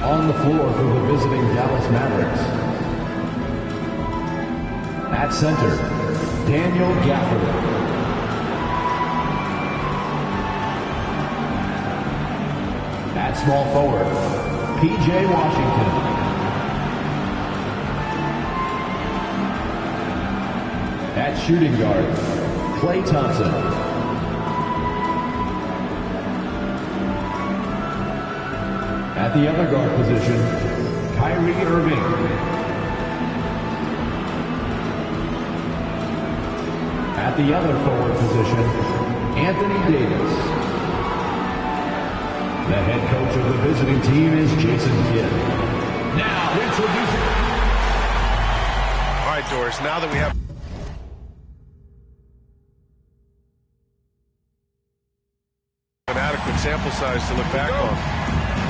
On the floor for the visiting Dallas Mavericks. At center, Daniel Gafford. At small forward, P.J. Washington. At shooting guard, Klay Thompson. At the other guard position, Kyrie Irving. At the other forward position, Anthony Davis. The head coach of the visiting team is Jason Kidd. Now introducing... All right, Doris, now that we have an adequate sample size to look back on,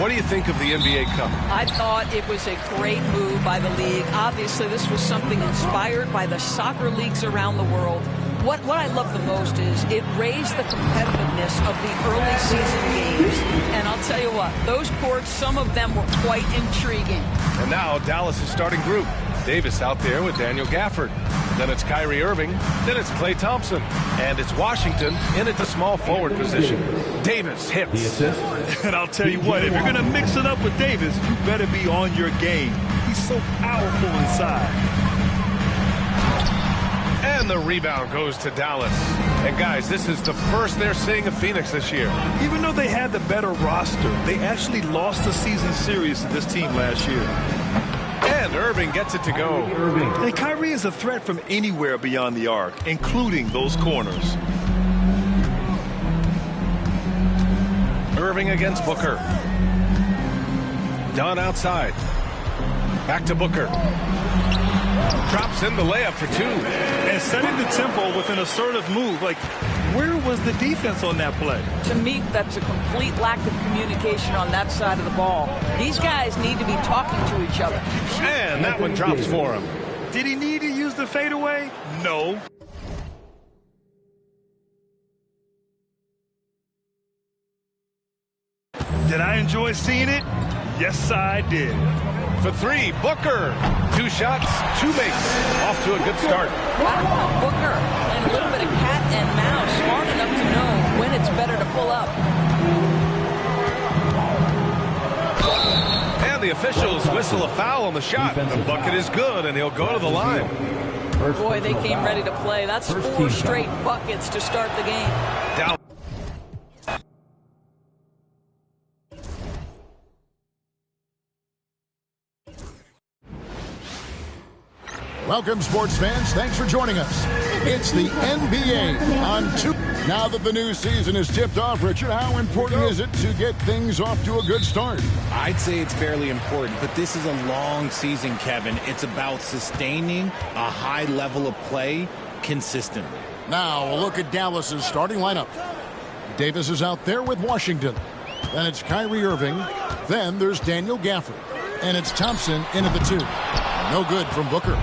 what do you think of the NBA Cup? I thought it was a great move by the league. Obviously, this was something inspired by the soccer leagues around the world. What I love the most is it raised the competitiveness of the early season games. And I'll tell you what, those courts, some of them were quite intriguing. And now Dallas' starting group. Davis out there with Daniel Gafford. Then it's Kyrie Irving. Then it's Klay Thompson. And it's Washington in at the small forward position. Davis hits. The assist. And I'll tell you what, if you're going to mix it up with Davis, you better be on your game. He's so powerful inside. And the rebound goes to Dallas. And guys, this is the first they're seeing of Phoenix this year. Even though they had the better roster, they actually lost the season series to this team last year. And Irving gets it to go. And Kyrie is a threat from anywhere beyond the arc, including those corners. Irving against Booker. Dunn outside. Back to Booker. Drops in the layup for two. And setting the tempo with an assertive move. Like, where was the defense on that play? To me, that's a complete lack of communication on that side of the ball. These guys need to be talking to each other. And that one drops for him. Did he need to use the fadeaway? No. Did I enjoy seeing it? Yes, I did. For three, Booker. 2 shots, 2 makes. Off to a good start. Wow, Booker, and a little bit of cat and mouse, smart enough to know when it's better to pull up. And the officials whistle a foul on the shot. The bucket is good, and he'll go to the line. Boy, they came ready to play. That's 4 straight buckets to start the game. Down. Welcome, sports fans. Thanks for joining us. It's the NBA on 2. Now that the new season is tipped off, Richard, how important is it to get things off to a good start? I'd say it's fairly important, but this is a long season, Kevin. It's about sustaining a high level of play consistently. Now, a look at Dallas's starting lineup. Davis is out there with Washington. Then it's Kyrie Irving. Then there's Daniel Gafford. And it's Thompson in at the 2. No good from Booker.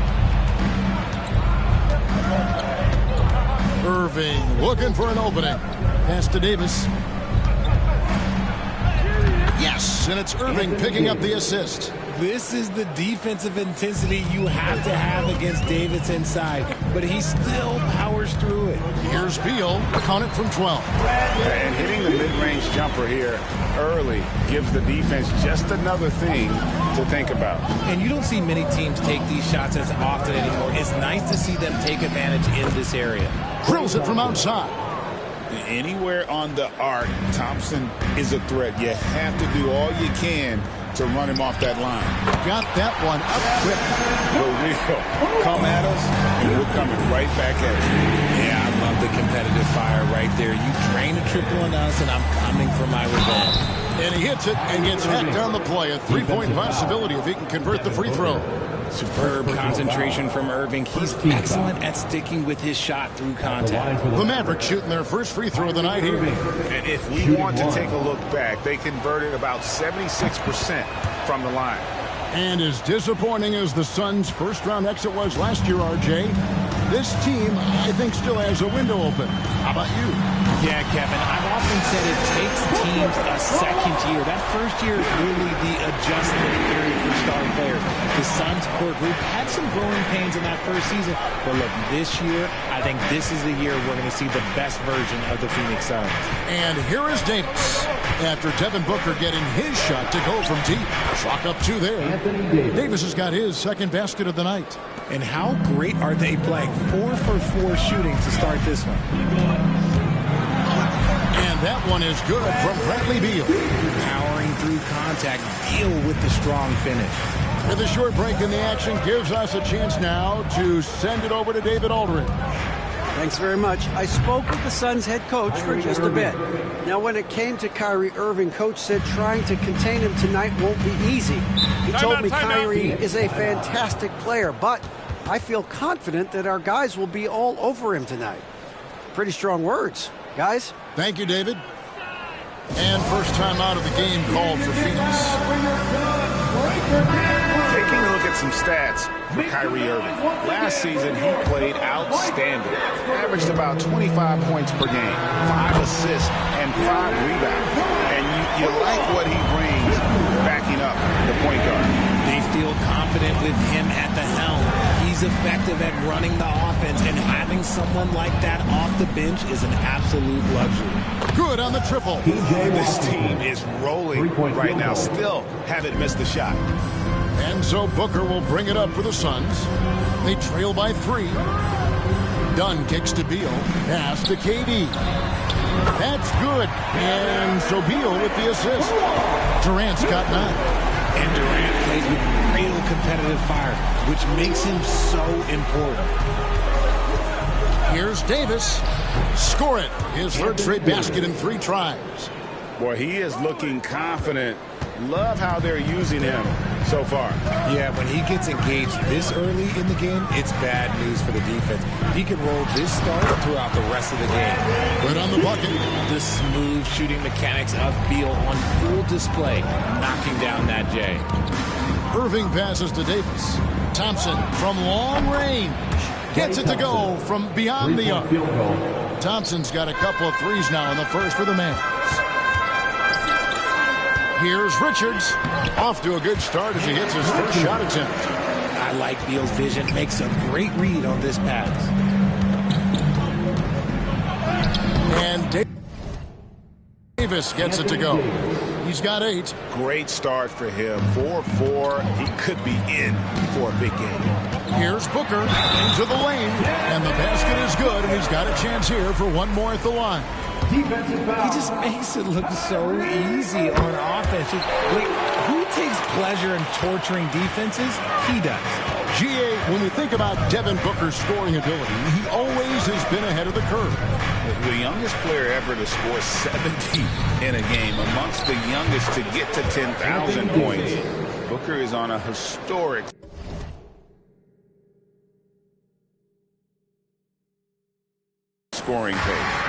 Irving looking for an opening. Pass to Davis. Yes, and it's Irving picking up the assist. This is the defensive intensity you have to have against Davis inside, but he still powers through it. Here's Beal, count it from 12. And hitting the mid-range jumper here early gives the defense just another thing to think about. And you don't see many teams take these shots as often anymore. It's nice to see them take advantage in this area. Drills it from outside. Anywhere on the arc, Thompson is a threat. You have to do all you can to run him off that line. Got that one up quick. For real. Come at us, and we're coming right back at you. Yeah, I love the competitive fire right there. You drain a triple on us, and I'm coming for my revenge. And he hits it and gets hacked on the play. A 3-point possibility if he can convert the free throw. Superb concentration from Irving. He's excellent at sticking with his shot through contact. The Mavericks shooting their first free throw of the night here. And if we want to take a look back, they converted about 76% from the line. And as disappointing as the Suns' first-round exit was last year, RJ, this team, I think, still has a window open. How about you? Yeah, Kevin, I've often said it takes teams a second year. That first year is really the adjustment period for star players. The Suns core group had some growing pains in that first season, but look, this year, I think this is the year we're going to see the best version of the Phoenix Suns. And here is Davis. After Devin Booker getting his shot to go from deep. Chalk up 2 there. Davis has got his second basket of the night. And how great are they playing? 4 for 4 shooting to start this one. And that one is good from Bradley Beal. Powering through contact, Beal with the strong finish. And the short break in the action gives us a chance now to send it over to David Aldridge. Thanks very much. I spoke with the Suns head coach for just a bit. Now, when it came to Kyrie Irving, coach said trying to contain him tonight won't be easy. He told me Kyrie is a fantastic player, but I feel confident that our guys will be all over him tonight. Pretty strong words, guys. Thank you, David. And first time out of the game called for Phoenix. Taking a look at some stats for Kyrie Irving. Last season, he played outstanding. Averaged about 25 points per game, 5 assists, and 5 rebounds. And you like what he brings backing up the point guard. They feel confident with him at the helm. He's effective at running the offense, and having someone like that off the bench is an absolute luxury. Good on the triple. This team is rolling right now. Still haven't missed a shot. And so Booker will bring it up for the Suns. They trail by 3. Dunn kicks to Beal. Pass to KD. That's good. And so Beal with the assist. Durant's got 9. And Durant plays with real competitive fire, which makes him so important. Here's Davis. Score it. His third straight basket in 3 tries. Boy, he is looking confident. Love how they're using him so far. Yeah, when he gets engaged this early in the game, it's bad news for the defense. He can roll this start throughout the rest of the game. Good on the bucket. The smooth shooting mechanics of Beal on full display, knocking down that J. Irving passes to Davis. Thompson from long range. Gets it to go from beyond the arc. Thompson's got a couple of threes now in the first for the Mavs. Here's Richards. Off to a good start as he hits his first shot attempt. I like Beal's vision. Makes a great read on this pass. And Davis gets it to go. He's got 8. Great start for him. 4-4. He could be in for a big game. Here's Booker into the lane. And the basket is good, and he's got a chance here for one more at the line. He just makes it look so easy on offense. Who takes pleasure in torturing defenses? He does. GA, when we think about Devin Booker's scoring ability, he always has been ahead of the curve. The youngest player ever to score 70 in a game, amongst the youngest to get to 10,000 points. Booker is on a historic scoring pace.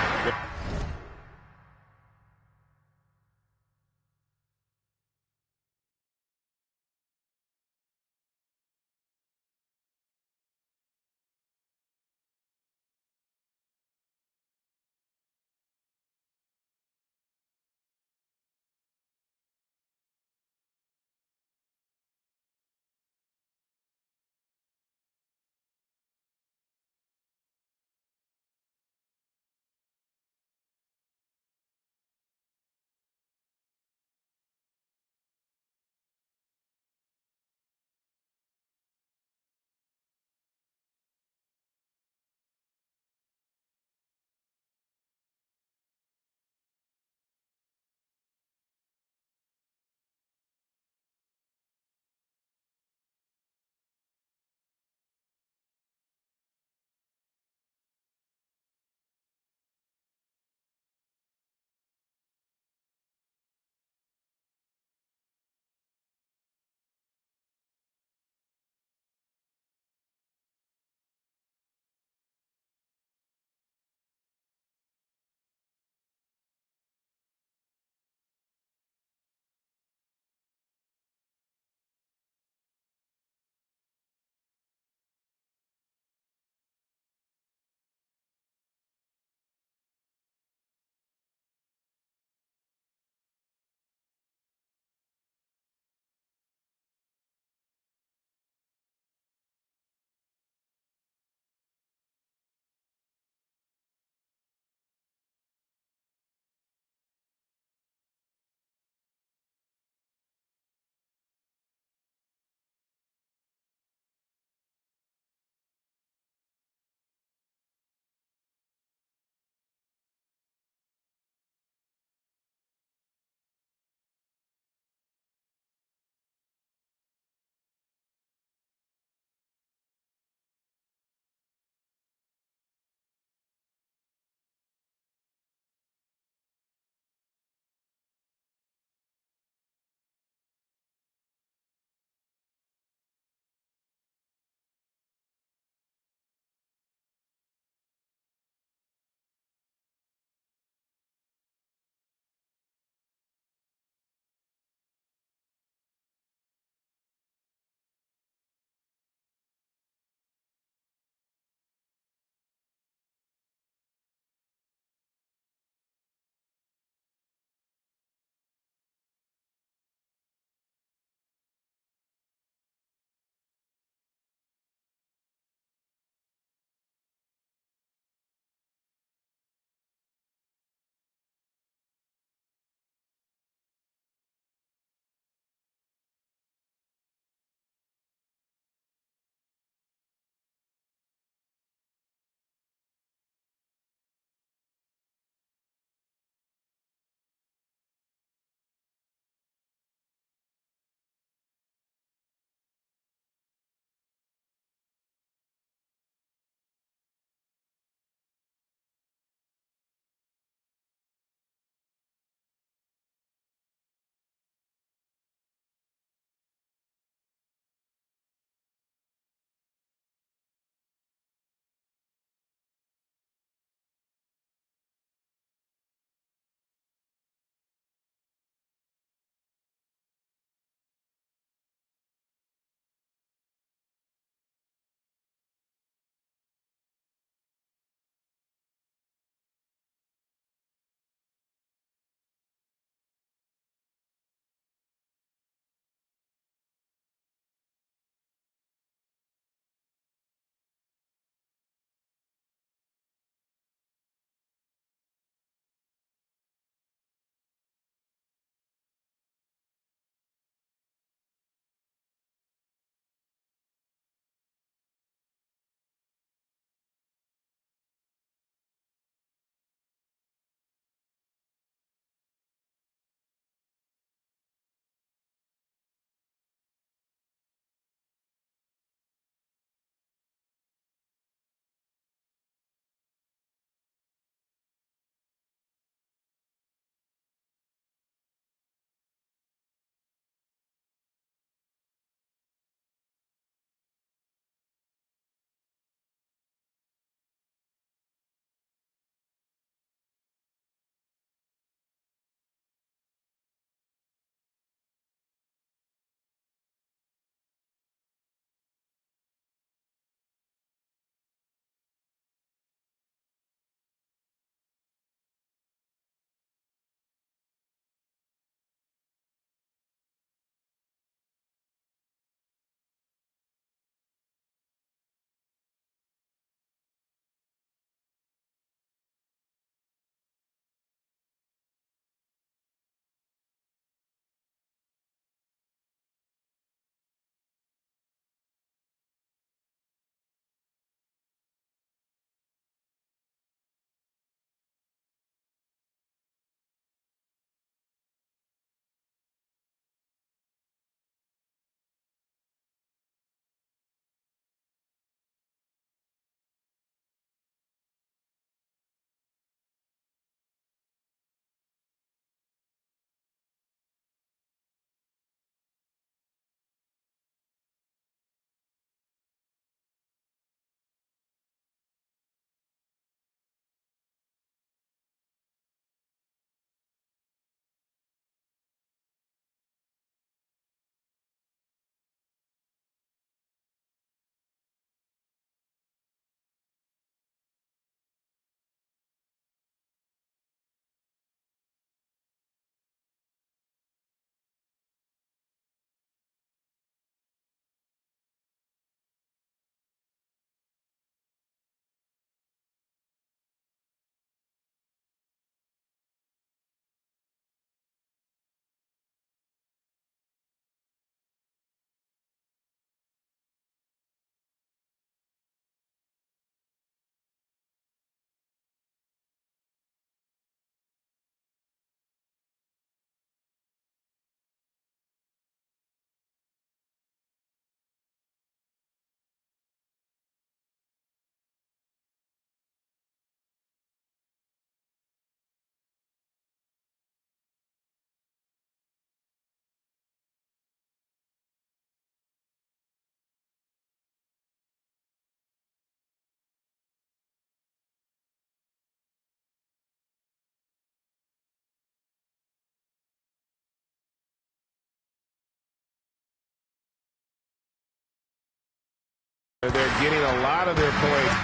They're getting a lot of their points.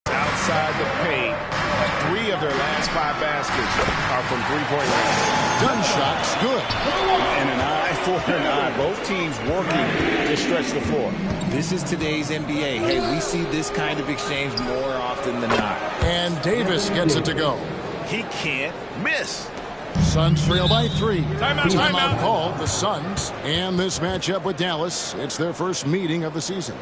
Outside the paint, 3 of their last 5 baskets are from three-point range. Gunshot's good. And an eye for an eye. Both teams working to stretch the floor. This is today's NBA. Hey, we see this kind of exchange more often than not. And Davis gets it to go. He can't miss. Suns trail by 3. Timeout. Called the Suns. And this matchup with Dallas, it's their first meeting of the season.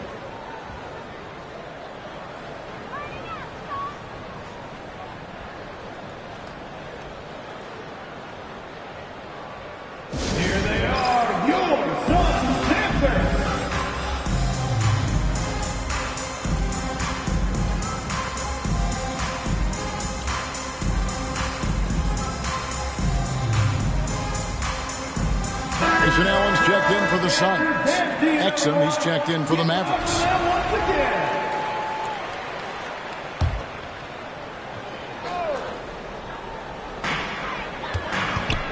Here they are, your Suns Panthers. Grayson Allen's checked in for the Suns. Exum, he's checked in for the Mavericks.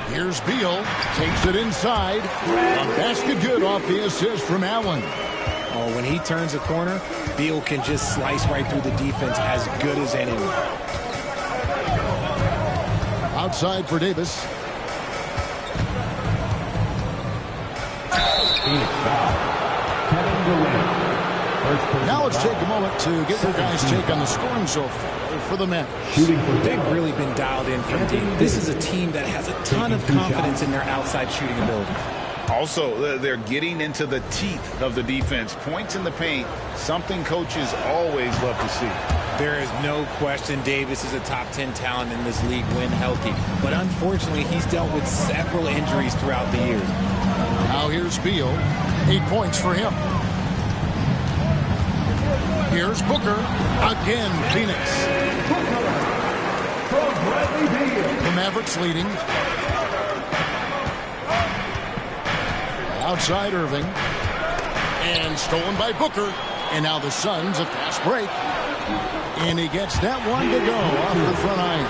Here's Beal, takes it inside. A basket good off the assist from Allen. Oh, when he turns a corner, Beal can just slice right through the defense as good as anyone. Outside for Davis. Phoenix foul. Kevin Durant. First person Now let's foul. take a moment to get your guys' take on the scoring so far for the Mavericks. Shooting for They've really been dialed in from deep. This is a team that has a ton of confidence in their outside shooting ability. Also, they're getting into the teeth of the defense. Points in the paint, something coaches always love to see. There is no question Davis is a top 10 talent in this league when healthy. But unfortunately, he's dealt with several injuries throughout the years. Now here's Beal. 8 points for him. Here's Booker. Again, Phoenix. from Bradley Beal. The Mavericks leading. Outside Irving. And stolen by Booker. And now the Suns, a fast break. And he gets that one to go off the front iron.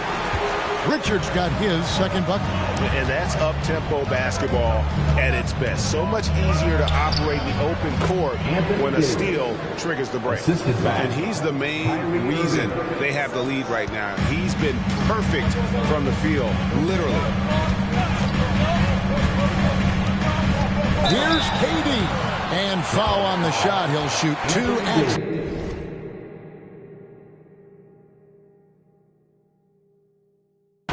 Richards got his second bucket. And that's up-tempo basketball at its best. So much easier to operate the open court when a steal triggers the break. And he's the main reason they have the lead right now. He's been perfect from the field, literally. Here's KD. And foul on the shot. He'll shoot 2 at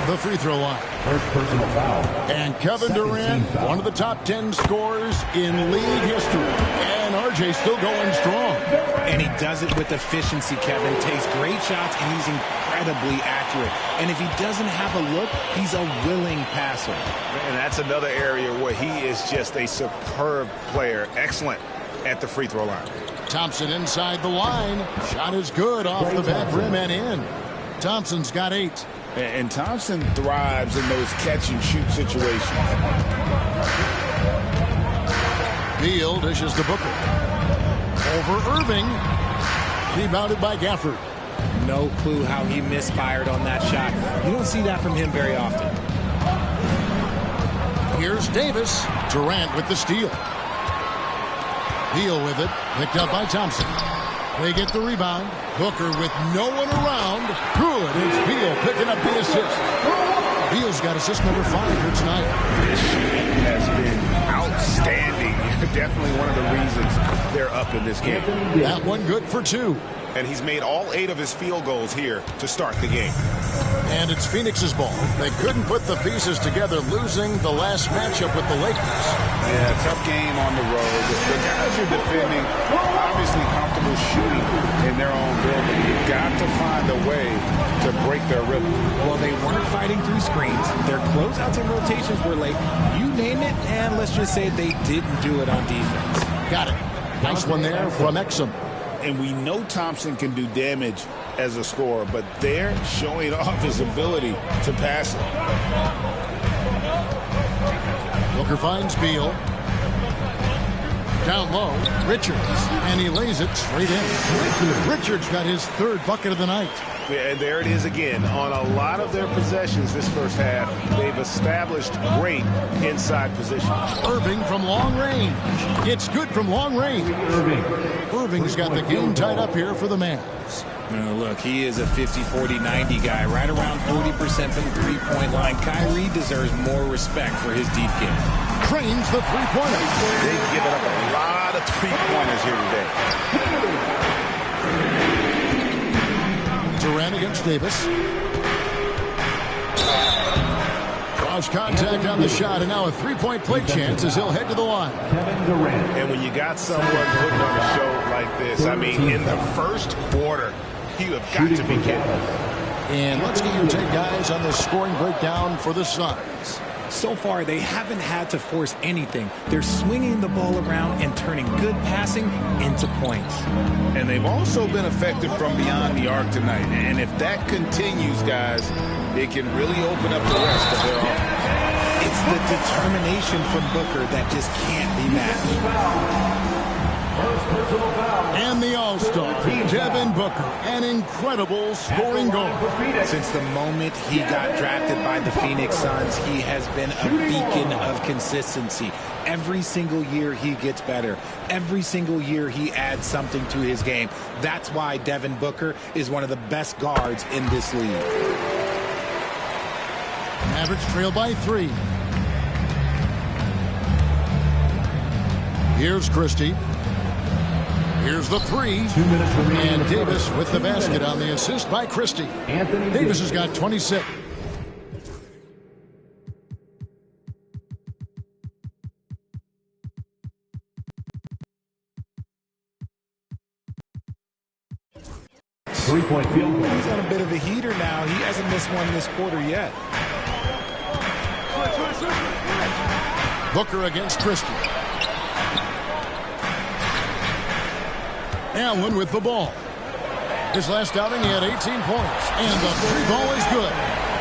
the free throw line. First personal foul. And Kevin Second Durant, team foul. one of the top 10 scorers in league history. And RJ still going strong. And he does it with efficiency, Kevin. Takes great shots, and he's incredibly accurate. And if he doesn't have a look, he's a willing passer. And that's another area where he is just a superb player. Excellent at the free throw line. Thompson inside the line. Shot is good off the back rim and in. Thompson's got 8. And Thompson thrives in those catch-and-shoot situations. Beal dishes to Booker. Over Irving. Rebounded by Gafford. No clue how he misfired on that shot. You don't see that from him very often. Here's Davis. Durant with the steal. Beal with it. Picked up by Thompson. They get the rebound. Booker with no one around. Good. It's Beal picking up the assist. Beal's got assist number 5 here tonight. This shooting has been outstanding. Definitely one of the reasons they're up in this game. That one good for 2. And he's made all 8 of his field goals here to start the game. And it's Phoenix's ball. They couldn't put the pieces together, losing the last matchup with the Lakers. Yeah, tough game on the road. The guys are defending, obviously comfortable shooting in their own building. You've got to find a way to break their rhythm. Well, they weren't fighting through screens. Their closeouts and rotations were late. You name it, and let's just say they didn't do it on defense. Got it. Nice one there from Exum. And we know Thompson can do damage as a scorer, but they're showing off his ability to pass it. Booker finds Beal. Down low, Richards, and he lays it straight in. Richards got his third bucket of the night. And there it is again. On a lot of their possessions this first half, they've established great inside position. Irving from long range. It's good from long range. Irving's got the game tied up here for the Mavs. Look, he is a 50-40-90 guy, right around 40% from the three-point line. Kyrie deserves more respect for his deep game. Trains the three-pointer. They've given up a lot of three-pointers here today. Durant against Davis. Draws contact on the shot, and now a three-point play chance as he'll head to the line. And when you got someone putting on a show like this, I mean, in the first quarter, you have got to be kidding. And let's get your take, guys, on the scoring breakdown for the Suns. So far, they haven't had to force anything. They're swinging the ball around and turning good passing into points. And they've also been effective from beyond the arc tonight. And if that continues, guys, it can really open up the rest of their offense. It's the determination from Booker that just can't be matched. And the All-Star, Devin Booker, an incredible scoring goal. Since the moment he got drafted by the Phoenix Suns, he has been a beacon of consistency. Every single year he gets better. Every single year he adds something to his game. That's why Devin Booker is one of the best guards in this league. Mavericks trail by 3. Here's Christie. Here's the 3. 2 minutes remaining. And Davis with the basket on the assist by Christie. Davis has got 26. Three-point field goal. He's on a bit of a heater now. He hasn't missed one this quarter yet. Booker against Christie. Allen with the ball. His last outing, he had 18 points. And the three ball is good.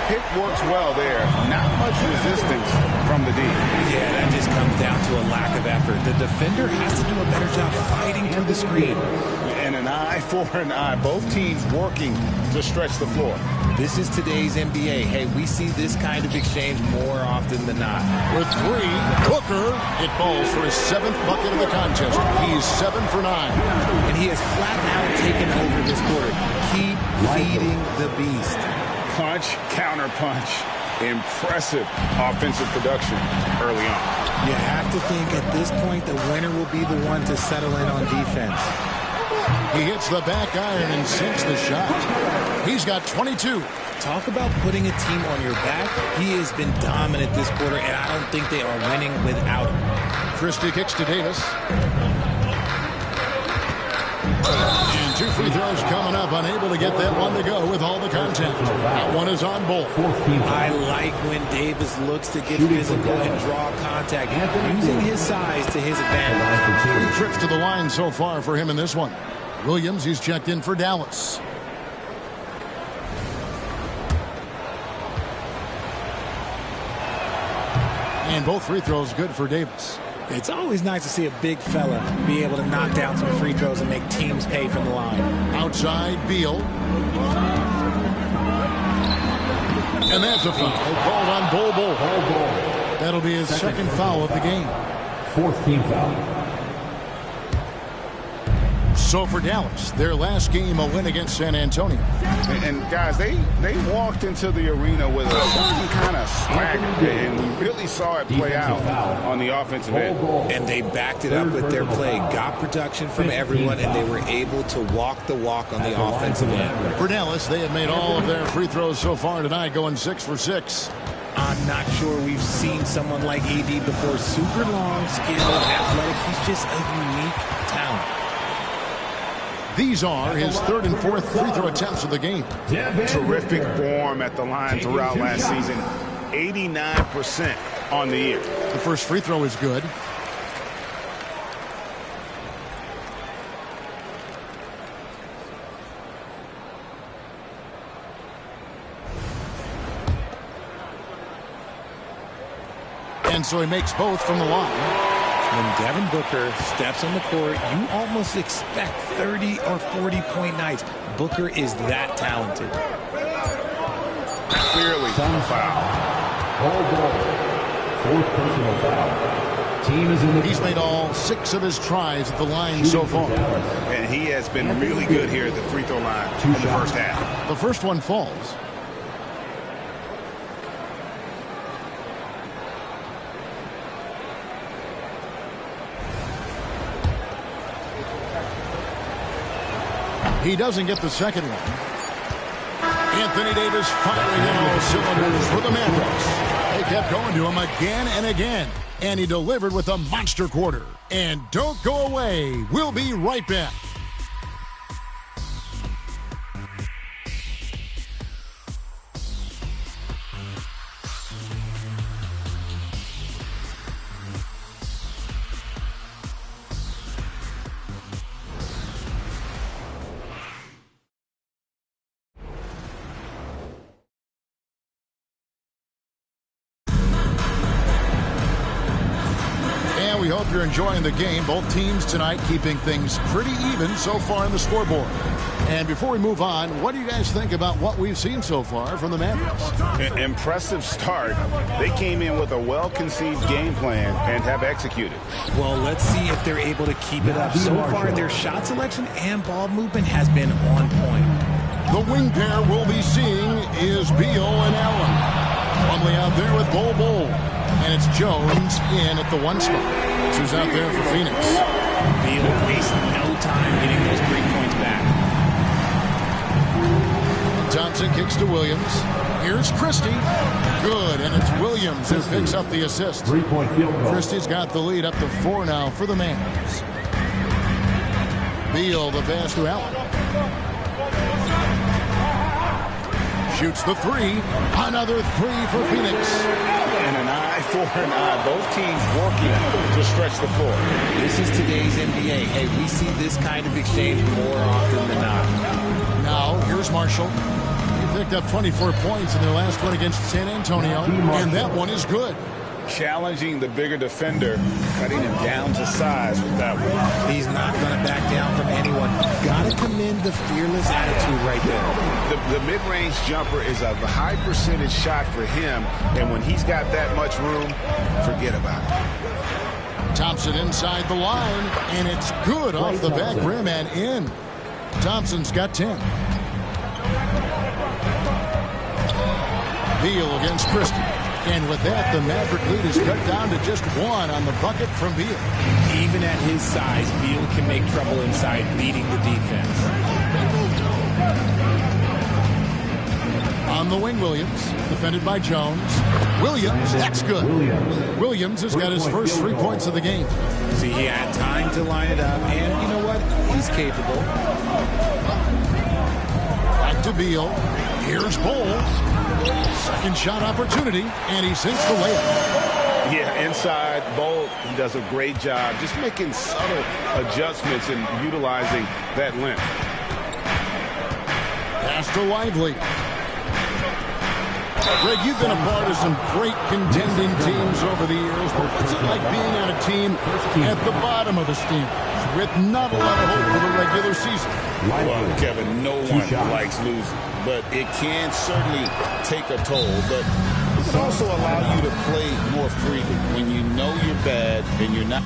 Pick works well there. Not much resistance from the D. Yeah, that just comes down to a lack of effort. The defender has to do a better job fighting through the screen. And an eye for an eye. Both teams working to stretch the floor. This is today's NBA. Hey, we see this kind of exchange more often than not. With 3, Booker, it falls for his 7th bucket of the contest. He's 7 for 9. And he has flat out taken over this quarter. Keep feeding the beast. Punch, counter punch. Impressive offensive production early on. You have to think at this point the winner will be the one to settle in on defense. He hits the back iron and sinks the shot. He's got 22. Talk about putting a team on your back. He has been dominant this quarter, and I don't think they are winning without him. Christie kicks to Davis. And 2 free throws coming up. Unable to get that one to go with all the contact. That one is on both. I like when Davis looks to get physical and draw contact, using his size to his advantage. 3 trips to the line so far for him in this one. Williams, he's checked in for Dallas. And both free throws good for Davis. It's always nice to see a big fella be able to knock down some free throws and make teams pay from the line. Outside, Beal. And that's a foul called on Bol. That'll be his second foul of the game. 4th team foul. So for Dallas, their last game, a win against San Antonio. And guys, they walked into the arena with a certain kind of swagger, and we really saw it play out on the offensive end. And they backed it up with their play, got production from everyone, and they were able to walk the walk on the offensive end. For Dallas, they have made all of their free throws so far tonight, going 6 for 6. I'm not sure we've seen someone like AD before. Super long, skilled, athletic. He's just a unique talent. These are his 3rd and 4th free throw attempts of the game. Terrific form at the line throughout last season. 89% on the year. The first free throw is good. And so he makes both from the line. When Devin Booker steps on the court, you almost expect 30 or 40-point nights. Booker is that talented. Clearly, foul. Ball. Fourth personal foul. Team is in the... He's made all 6 of his tries at the line so far. And he has been really good here at the free throw line in the first half. The first one falls. He doesn't get the second one. Anthony Davis firing in all cylinders for the Mavericks. They kept going to him again and again. And he delivered with a monster quarter. And don't go away. We'll be right back. We hope you're enjoying the game. Both teams tonight keeping things pretty even so far in the scoreboard. And before we move on, what do you guys think about what we've seen so far from the Mavericks? Impressive start. They came in with a well-conceived game plan and have executed. Well, let's see if they're able to keep it up. So far, their shot selection and ball movement has been on point. The wing pair we'll be seeing is Beal and Allen. Plumlee out there with Bol. And it's Jones in at the 1 spot. Who's out there for Phoenix. Beal wastes no time getting those 3 points back. Thompson kicks to Williams. Here's Christie. Good, and it's Williams who picks up the assist. 3-point field goal. Christie's got the lead up to 4 now for the Mavs. Beal, the pass to Allen. Shoots the 3. Another 3 for Phoenix. And an eye for an eye. Both teams working to stretch the floor. This is today's NBA. Hey, we see this kind of exchange more often than not. Now, here's Marshall. He picked up 24 points in their last one against San Antonio, and that one is good. Challenging the bigger defender, cutting him down to size with that one. He's not going to back down from anyone. Got to commend the fearless attitude right there. The mid-range jumper is a high percentage shot for him, and when he's got that much room, forget about it. Thompson inside the line, and it's good off the back rim and in. Thompson's got 10. Beal against Christie. And with that, the Maverick lead is cut down to just 1 on the bucket from Beal. Even at his size, Beal can make trouble inside, beating the defense. On the wing, Williams, defended by Jones. Williams, that's good. Williams has got his first 3 points of the game. See, he had time to line it up, and you know what? He's capable. Back to Beal. Here's Bol. Second shot opportunity, and he sinks the layup. Yeah, inside, Bol, he does a great job just making subtle adjustments and utilizing that length. Pass to Lively. Greg, you've been a part of some great contending teams over the years, but what's it like being on a team at the bottom of the standings with not a lot of hope for the regular season? Well, Kevin, no one likes losing, but it can certainly take a toll. But it can also allow you to play more freely when you know you're bad and you're not.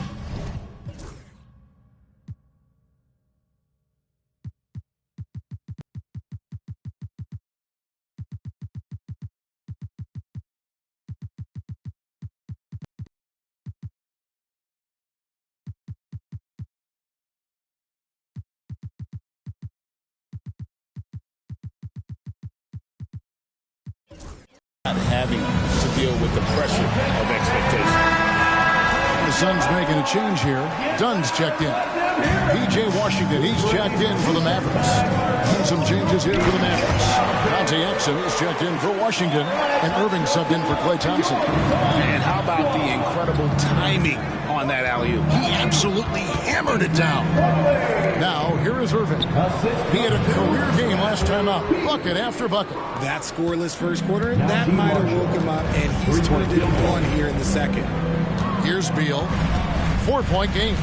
Not having to deal with the pressure of expectation. The Suns making a change here. Dunn's checked in. P.J. Washington, he's checked in for the Mavericks. And some changes here for the Mavericks. Dante Exum is checked in for Washington. And Irving subbed in for Klay Thompson. And how about the incredible timing on that alley-oop? He absolutely hammered it down. Now, here is Irving. He had a career game last time out. Bucket after bucket. That scoreless first quarter, that might have woke him up, and he's turned it on here in the second. Here's Beal. 4-point game.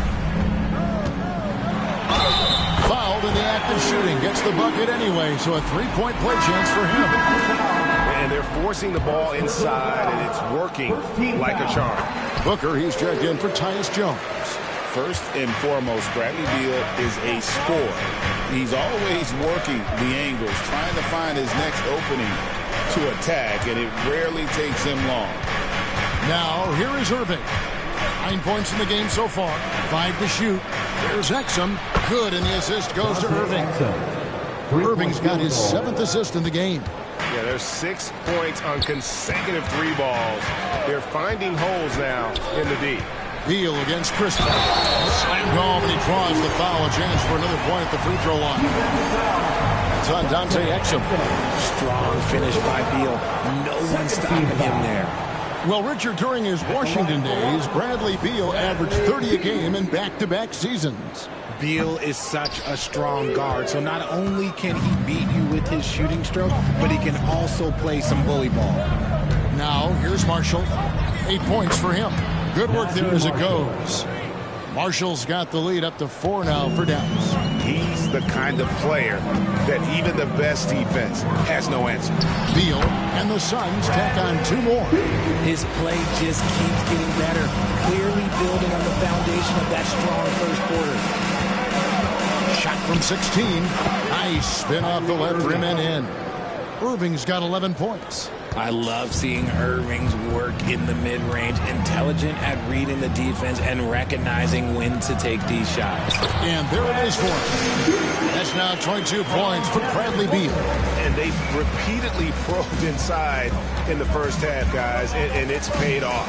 Fouled in the act of shooting. Gets the bucket anyway, so a 3-point play chance for him. And they're forcing the ball inside, and it's working like a charm. Booker, he's checked in for Tyus Jones. First and foremost, Bradley Beal is a scorer. He's always working the angles, trying to find his next opening to attack, and it rarely takes him long. Now, here is Irving. 9 points in the game so far. 5 to shoot. There's Exum. Good, and the assist goes to Irving. Irving's got his 7th assist in the game. Yeah, there's 6 points on consecutive 3 balls. They're finding holes now in the D. Beal against Christie. Slammed home, and he draws the foul. A chance for another point at the free throw line. It's on Dante Exum. Strong finish by Beal. No one stopping him there. Well, Richard, during his Washington days, Bradley Beal averaged 30 a game in back-to-back seasons. Beal is such a strong guard, so not only can he beat you with his shooting stroke, but he can also play some bully ball. Now, here's Marshall. 8 points for him. Good work there as it goes. Marshall's got the lead up to 4 now for Dallas. He's the kind of player that even the best defense has no answer. Beal and the Suns tack on 2 more. His play just keeps getting better, clearly building on the foundation of that strong first quarter. Shot from 16. Nice spin off the left rim and in. Irving's got 11 points. I love seeing Irving's work in the mid-range, intelligent at reading the defense and recognizing when to take these shots. And there it is for him. That's now 22 points for Bradley Beal. And they've repeatedly probed inside in the first half, guys, and it's paid off.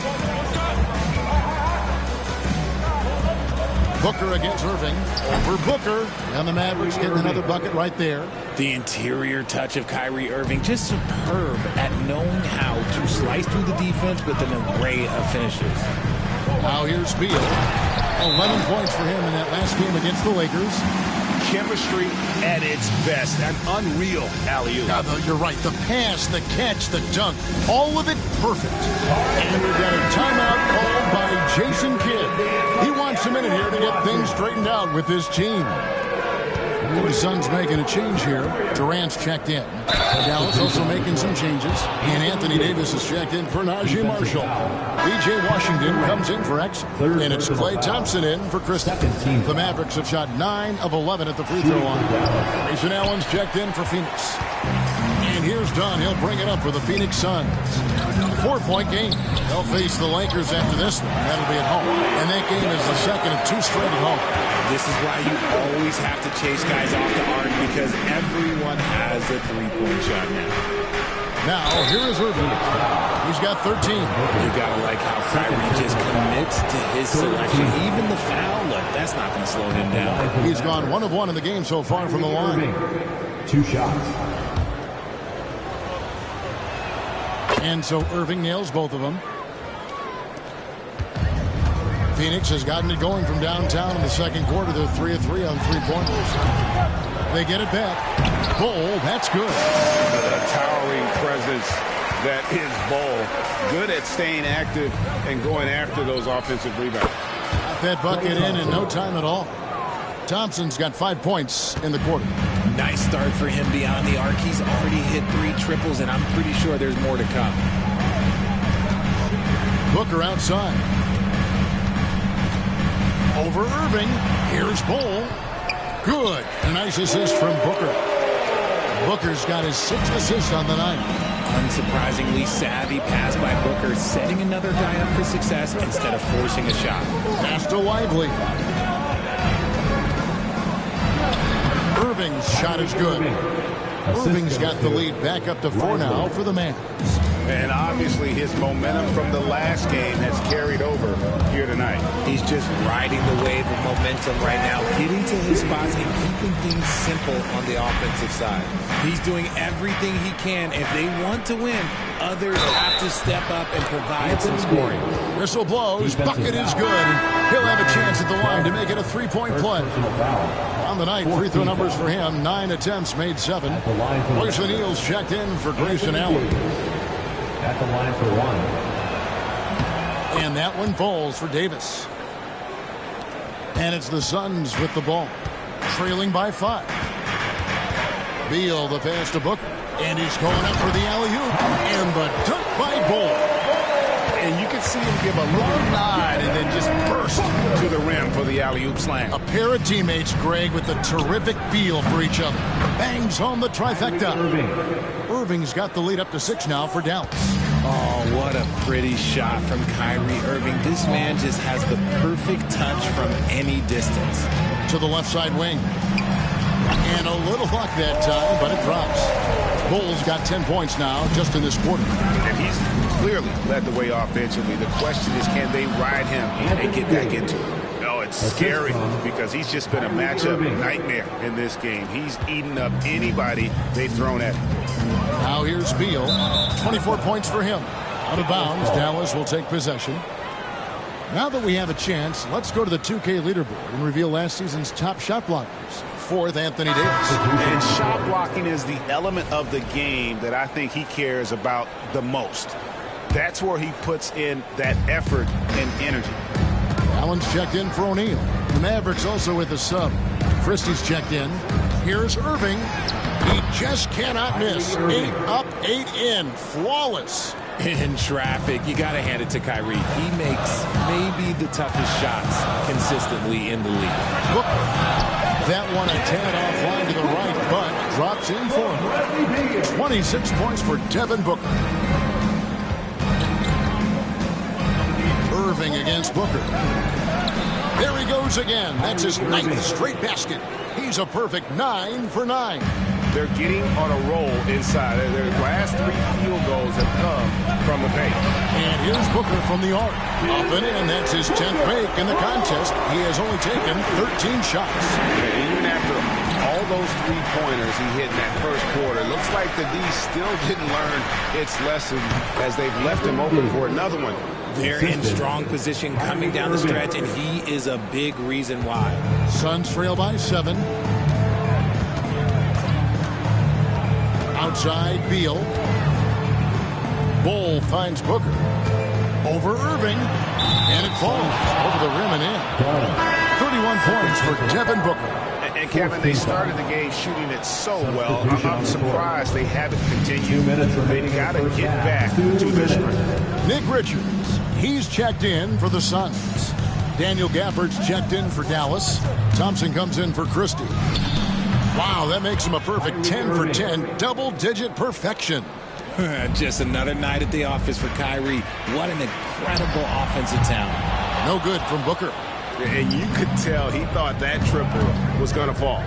Booker against Irving. Over Booker. And the Mavericks getting another bucket right there. The interior touch of Kyrie Irving, just superb at knowing how to slice through the defense with an array of finishes. Now here's Beal. 11 points for him in that last game against the Lakers. Chemistry at its best. An unreal alley-oop. Now, you're right. The pass, the catch, the dunk, all of it perfect. And we've got a timeout called by Jason Kidd. He wants a minute here to get things straightened out with his team. And the Suns making a change here. Durant's checked in. Dallas also making some changes. And Anthony Davis is checked in for Najee Marshall. B.J. Washington comes in for X. And it's Klay Thompson in for Christie. The Mavericks have shot 9 of 11 at the free throw line. Grayson Allen's checked in for Phoenix. And here's Dunn. He'll bring it up for the Phoenix Suns. 4-point game. They'll face the Lakers after this one. That'll be at home. And that game is the second of 2 straight at home. This is why you always have to chase guys off the arc, because everyone has a 3-point shot now. Now, here is Irving. He's got 13. You gotta like how Kyrie just commits to his selection. Even the foul, that's not going to slow him down. He's gone 1 of 1 in the game so far from the line. 2 shots. And so Irving nails both of them. Phoenix has gotten it going from downtown in the second quarter. They're 3 of 3 on 3-pointers. They get it back. Bull, that's good. A towering presence that is Bull. Good at staying active and going after those offensive rebounds. Got that bucket in no time at all. Thompson's got 5 points in the quarter. Nice start for him beyond the arc. He's already hit 3 triples, and I'm pretty sure there's more to come. Booker outside. Over Irving. Here's Bull. Good. A nice assist from Booker. Booker's got his 6th assist on the night. Unsurprisingly savvy pass by Booker, setting another guy up for success instead of forcing a shot. Pass to Lively. Irving's shot is good. Irving's got the lead back up to 4 now for the Mavs. And obviously his momentum from the last game has carried over here tonight. He's just riding the wave of momentum right now, getting to his spots and keeping things simple on the offensive side. He's doing everything he can. If they want to win, others have to step up and provide some scoring. Whistle blows. Bucket is good. He'll have a chance at the line to make it a three-point play. On the night, free throw numbers for him, 9 attempts, made 7. Royce O'Neal's checked in for Grayson Allen. At the line for 1. And that one falls for Davis. And it's the Suns with the ball, trailing by 5. Beal, the pass to Booker. And he's going up for the alley-oop. And the dunk by Bol. And you can see him give a little nod and then just burst to the rim for the alley-oop slam. A pair of teammates, Greg, with a terrific feel for each other. Bangs home the trifecta. Irving's got the lead up to 6 now for Dallas. Oh, what a pretty shot from Kyrie Irving. This man just has the perfect touch from any distance. To the left side wing. And a little luck that time, but it drops. Bol's got 10 points now just in this quarter. And he's clearly led the way offensively. The question is, can they ride him and get back into it? No, it's scary because he's just been a matchup nightmare in this game. He's eaten up anybody they've thrown at him. Now here's Beal. 24 points for him. Out of bounds, Dallas will take possession. Now that we have a chance, let's go to the 2K leaderboard and reveal last season's top shot blockers. 4th, Anthony Davis. And shot blocking is the element of the game that I think he cares about the most. That's where he puts in that effort and energy. Allen's checked in for O'Neal. The Mavericks also with a sub. Christie's checked in. Here's Irving. He just cannot miss. 8 up, 8 in. Flawless. In traffic, you got to hand it to Kyrie. He makes maybe the toughest shots consistently in the league. Look, that one a tad offline to the right, but drops in for him. 26 points for Devin Booker. Irving against Booker. There he goes again. That's his 9th straight basket. He's a perfect 9 for 9. They're getting on a roll inside. Their last 3 field goals have come from the paint. And here's Booker from the arc. Up and in. That's his 10th make in the contest. He has only taken 13 shots. And even after all those 3-pointers he hit in that first quarter, looks like the D still didn't learn its lesson as they've left him open for another one. They're in strong position coming down the stretch, and he is a big reason why. Suns trail by 7. Outside, Beal. Bol finds Booker. Over Irving. And it falls over the rim and in. 31 points for Devin Booker. And Kevin, they started the game shooting it so well. I'm surprised they haven't continued. They've got to get back to their strength. Nick Richards, he's checked in for the Suns. Daniel Gafford's checked in for Dallas. Thompson comes in for Christie. Wow, that makes him a perfect 10 for 10, double-digit perfection. Just another night at the office for Kyrie. What an incredible offensive talent. No good from Booker. And you could tell he thought that triple was going to fall.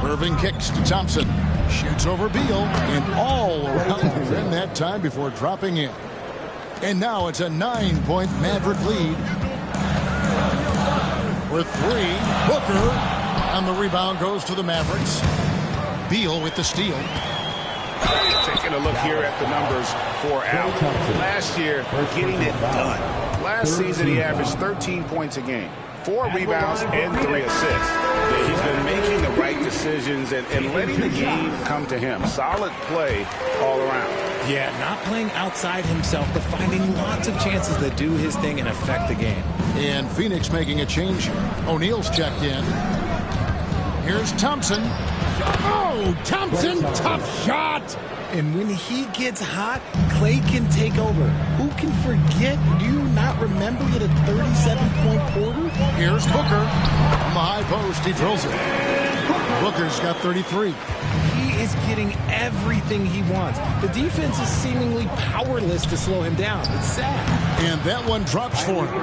Irving kicks to Thompson. Shoots over Beal and all around the rim that time before dropping in. And now it's a 9-point Maverick lead. With 3, Booker. And the rebound goes to the Mavericks. Beal with the steal. Taking a look here at the numbers for Allen. Last year, getting it done. Last season, he averaged 13 points a game, 4 rebounds, and 3 assists. He's been making the right decisions and letting the game come to him. Solid play all around. Yeah, not playing outside himself, but finding lots of chances that do his thing and affect the game. And Phoenix making a change here. O'Neal's checked in. Here's Thompson. Oh, Thompson, tough shot. And when he gets hot, Klay can take over. Who can forget? Do you not remember that a 37-point quarter? Here's Booker. On the high post, he drills it. Booker's got 33. He is getting everything he wants. The defense is seemingly powerless to slow him down. It's sad. And that one drops for him.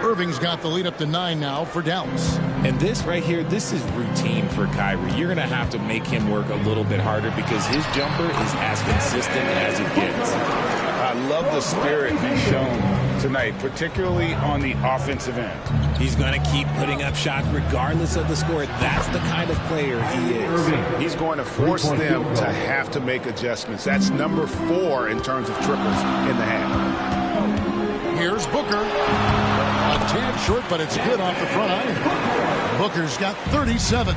Irving's got the lead up to 9 now for Dallas. And this right here, this is routine for Kyrie. You're going to have to make him work a little bit harder because his jumper is as consistent as it gets. I love the spirit he's shown tonight, particularly on the offensive end. He's going to keep putting up shots regardless of the score. That's the kind of player he is. He's going to force them to have to make adjustments. That's number 4 in terms of triples in the half. Here's Booker. A tad short, but it's good off the front iron. Booker's got 37.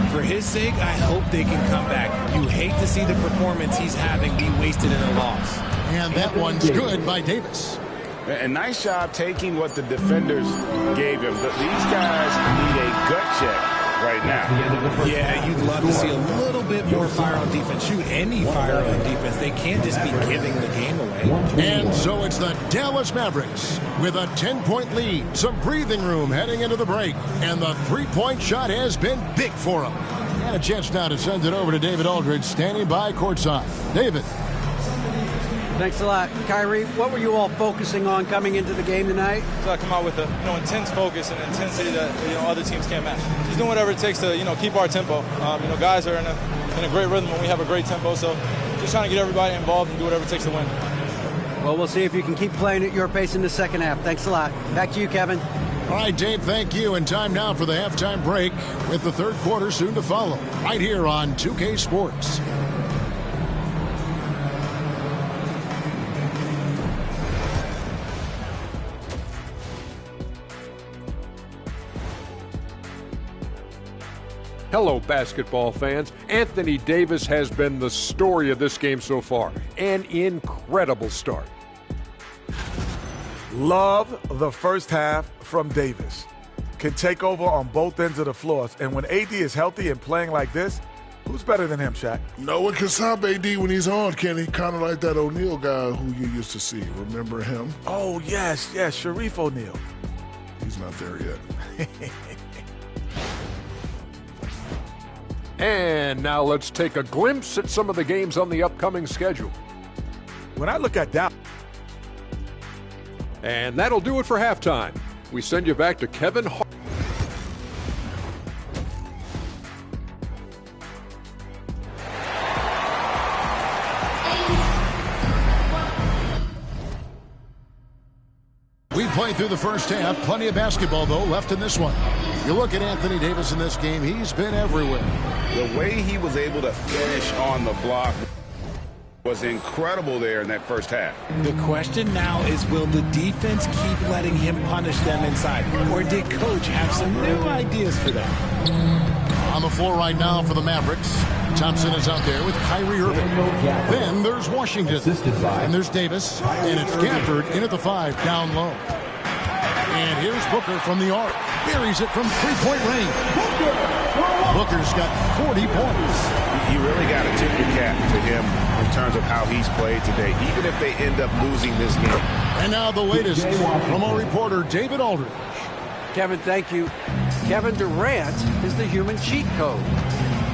For his sake, I hope they can come back. You hate to see the performance he's having be wasted in a loss. And that one's good by Davis. A nice job taking what the defenders gave him. But these guys need a gut check right now. Yeah, you'd love to see a little bit more fire on defense. Shoot, any fire on defense. They can't just be giving the game away. And so it's the Dallas Mavericks with a 10-point lead. Some breathing room heading into the break. And the three-point shot has been big for them. And a chance now to send it over to David Aldridge, standing by courtside. David. Thanks a lot. Kyrie, what were you all focusing on coming into the game tonight? So I come out with a intense focus and intensity that other teams can't match. Just doing whatever it takes to keep our tempo. Guys are in a great rhythm and we have a great tempo. So just trying to get everybody involved and do whatever it takes to win. Well, we'll see if you can keep playing at your pace in the second half. Thanks a lot. Back to you, Kevin. All right, Dave, thank you. And time now for the halftime break with the third quarter soon to follow. Right here on 2K Sports. Hello, basketball fans. Anthony Davis has been the story of this game so far. An incredible start. Love the first half from Davis. Can take over on both ends of the floor. And when AD is healthy and playing like this, who's better than him, Shaq? No one can stop AD when he's on, Kenny. Kind of like that O'Neal guy who you used to see. Remember him? Oh, yes, Shareef O'Neal. He's not there yet. And now let's take a glimpse at some of the games on the upcoming schedule. When I look at Dallas. And that'll do it for halftime. We send you back to Kevin Hart. We played through the first half. Plenty of basketball, though, left in this one. You look at Anthony Davis in this game, he's been everywhere. The way he was able to finish on the block was incredible there in that first half. The question now is, will the defense keep letting him punish them inside? Or did Coach have some new ideas for them? On the floor right now for the Mavericks, Thompson is out there with Kyrie Irving. Then there's Washington. And there's Davis. And it's Gafford in at the 5, down low. And here's Booker from the arc. Buries it from three-point range. Booker's got 40 points. You really got to tip your cap to him in terms of how he's played today, even if they end up losing this game. And now the latest from our reporter, David Aldridge. Kevin, thank you. Kevin Durant is the human cheat code.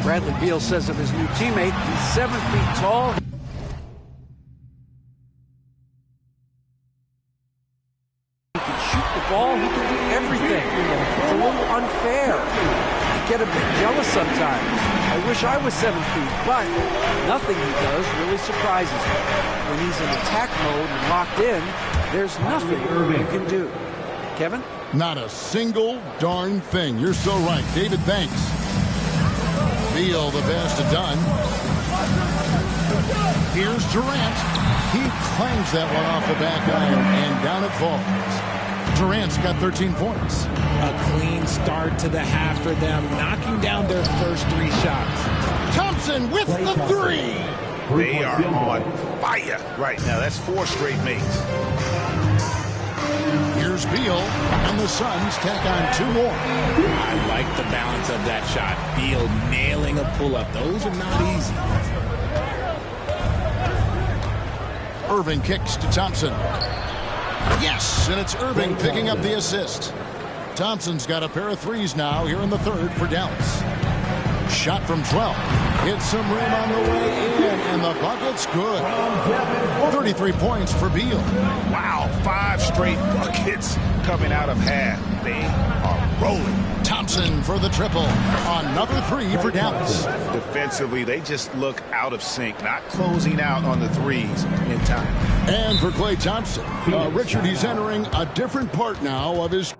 Bradley Beal says of his new teammate, he's 7 feet tall. He can shoot the ball. He can do everything. It's a little unfair. I get a bit jealous sometimes. I wish I was 7 feet, but nothing he does really surprises me. When he's in attack mode and locked in, there's nothing you can do. Kevin? Not a single darn thing. You're so right. David, thanks. Beal, the pass to Dunn. Here's Durant. He clangs that one off the back iron, and down it falls. Durant's got 13 points. A clean start to the half for them, knocking down their first 3 shots. Thompson with the 3. They are on fire right now. That's 4 straight makes. Here's Beal, and the Suns tack on 2 more. I like the balance of that shot. Beal nailing a pull-up. Those are not easy. Irving kicks to Thompson. Yes, and it's Irving picking up the assist. Thompson's got a pair of 3s now here in the third for Dallas. Shot from 12. Hits some rim on the way in, and the bucket's good. 33 points for Beal. Wow, 5 straight buckets coming out of half. They are rolling. Thompson for the triple. Another 3 for Dallas. Defensively, they just look out of sync, not closing out on the threes in time. And for Klay Thompson, Richard, he's entering a different part now of his...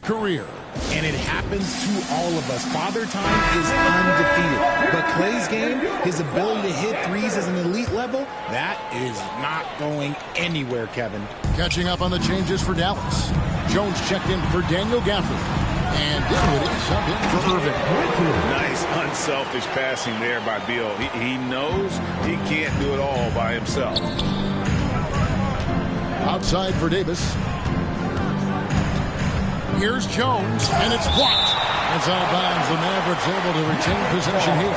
career. And it happens to all of us. Father Time is undefeated. But Klay's game, his ability to hit threes as an elite level, that is not going anywhere, Kevin. Catching up on the changes for Dallas. Jones checked in for Daniel Gafford. And Dinwiddie subbed in for Irving. Nice, unselfish passing there by Beal. He knows he can't do it all by himself. Outside for Davis. Here's Jones, and it's blocked. It's out of bounds. The Mavericks able to retain possession here.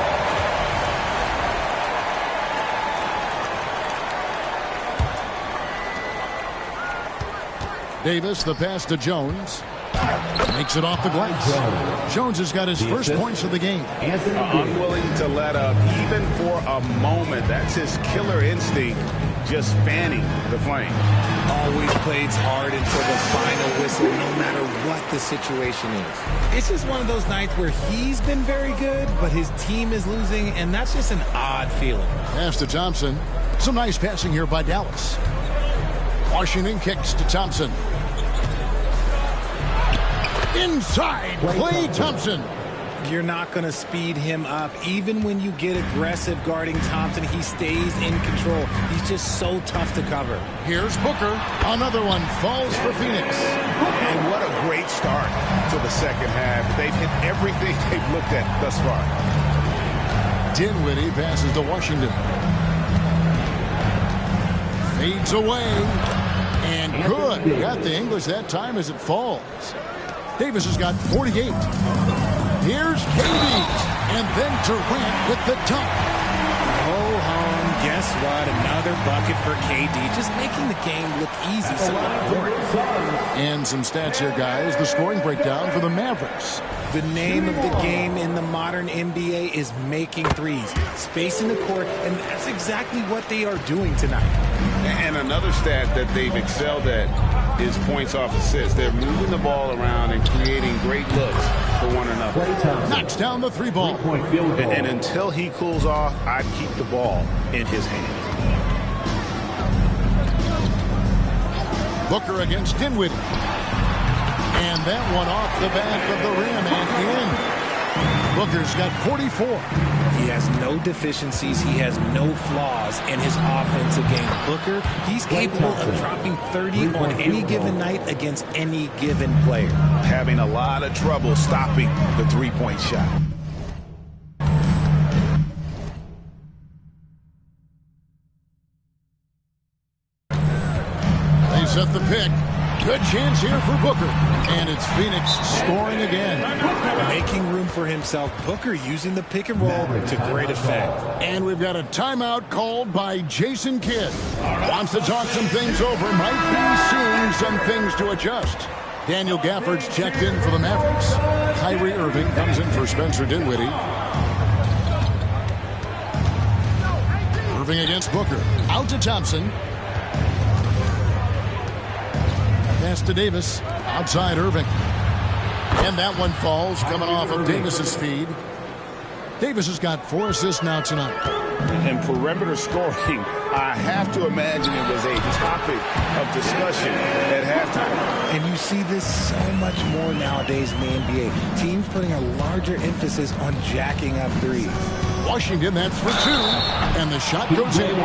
Davis, the pass to Jones. Makes it off the glass. Jones has got his first points of the game. Unwilling to let up, even for a moment. That's his killer instinct, just fanning the flame. Always plays hard until the final whistle, no matter what the situation is. It's just one of those nights where he's been very good, but his team is losing, and that's just an odd feeling. Pass to Thompson. Some nice passing here by Dallas. Washington kicks to Thompson. Inside, Klay Thompson. You're not going to speed him up. Even when you get aggressive guarding Thompson, he stays in control. He's just so tough to cover. Here's Booker. Another one falls for Phoenix. And what a great start to the second half. They've hit everything they've looked at thus far. Dinwiddie passes to Washington. Fades away. And good. Got the English that time as it falls. Davis has got 48. Here's KD. And then Durant with the dunk. Ho-hum. Guess what? Another bucket for KD. Just making the game look easy. So important. And some stats here, guys. The scoring breakdown for the Mavericks. The name of the game in the modern NBA is making threes. Spacing the court, and that's exactly what they are doing tonight. And another stat that they've excelled at is points off assists. They're moving the ball around and creating great looks for one another. Knocks down the 3-ball. And until he cools off, I'd keep the ball in his hand. Booker against Dinwiddie. And that one off the back of the rim and in. Booker's got 44. He has no deficiencies. He has no flaws in his offensive game. Booker, he's capable of dropping 30 on any given night against any given player. Having a lot of trouble stopping the three-point shot. They set the pick. Good chance here for Booker. And it's Phoenix scoring again. Making room for himself. Booker using the pick and roll to great effect. And we've got a timeout called by Jason Kidd. Wants to talk some things over. Might be seeing some things to adjust. Daniel Gafford's checked in for the Mavericks. Kyrie Irving comes in for Spencer Dinwiddie. Irving against Booker. Out to Thompson. Pass to Davis. Outside Irving. And that one falls, coming off of Davis's feed. Davis has got 4 assists now tonight. And perimeter scoring, I have to imagine it was a topic of discussion at halftime. And you see this so much more nowadays in the NBA. Teams putting a larger emphasis on jacking up threes. Washington, that's for 2. And the shot goes in.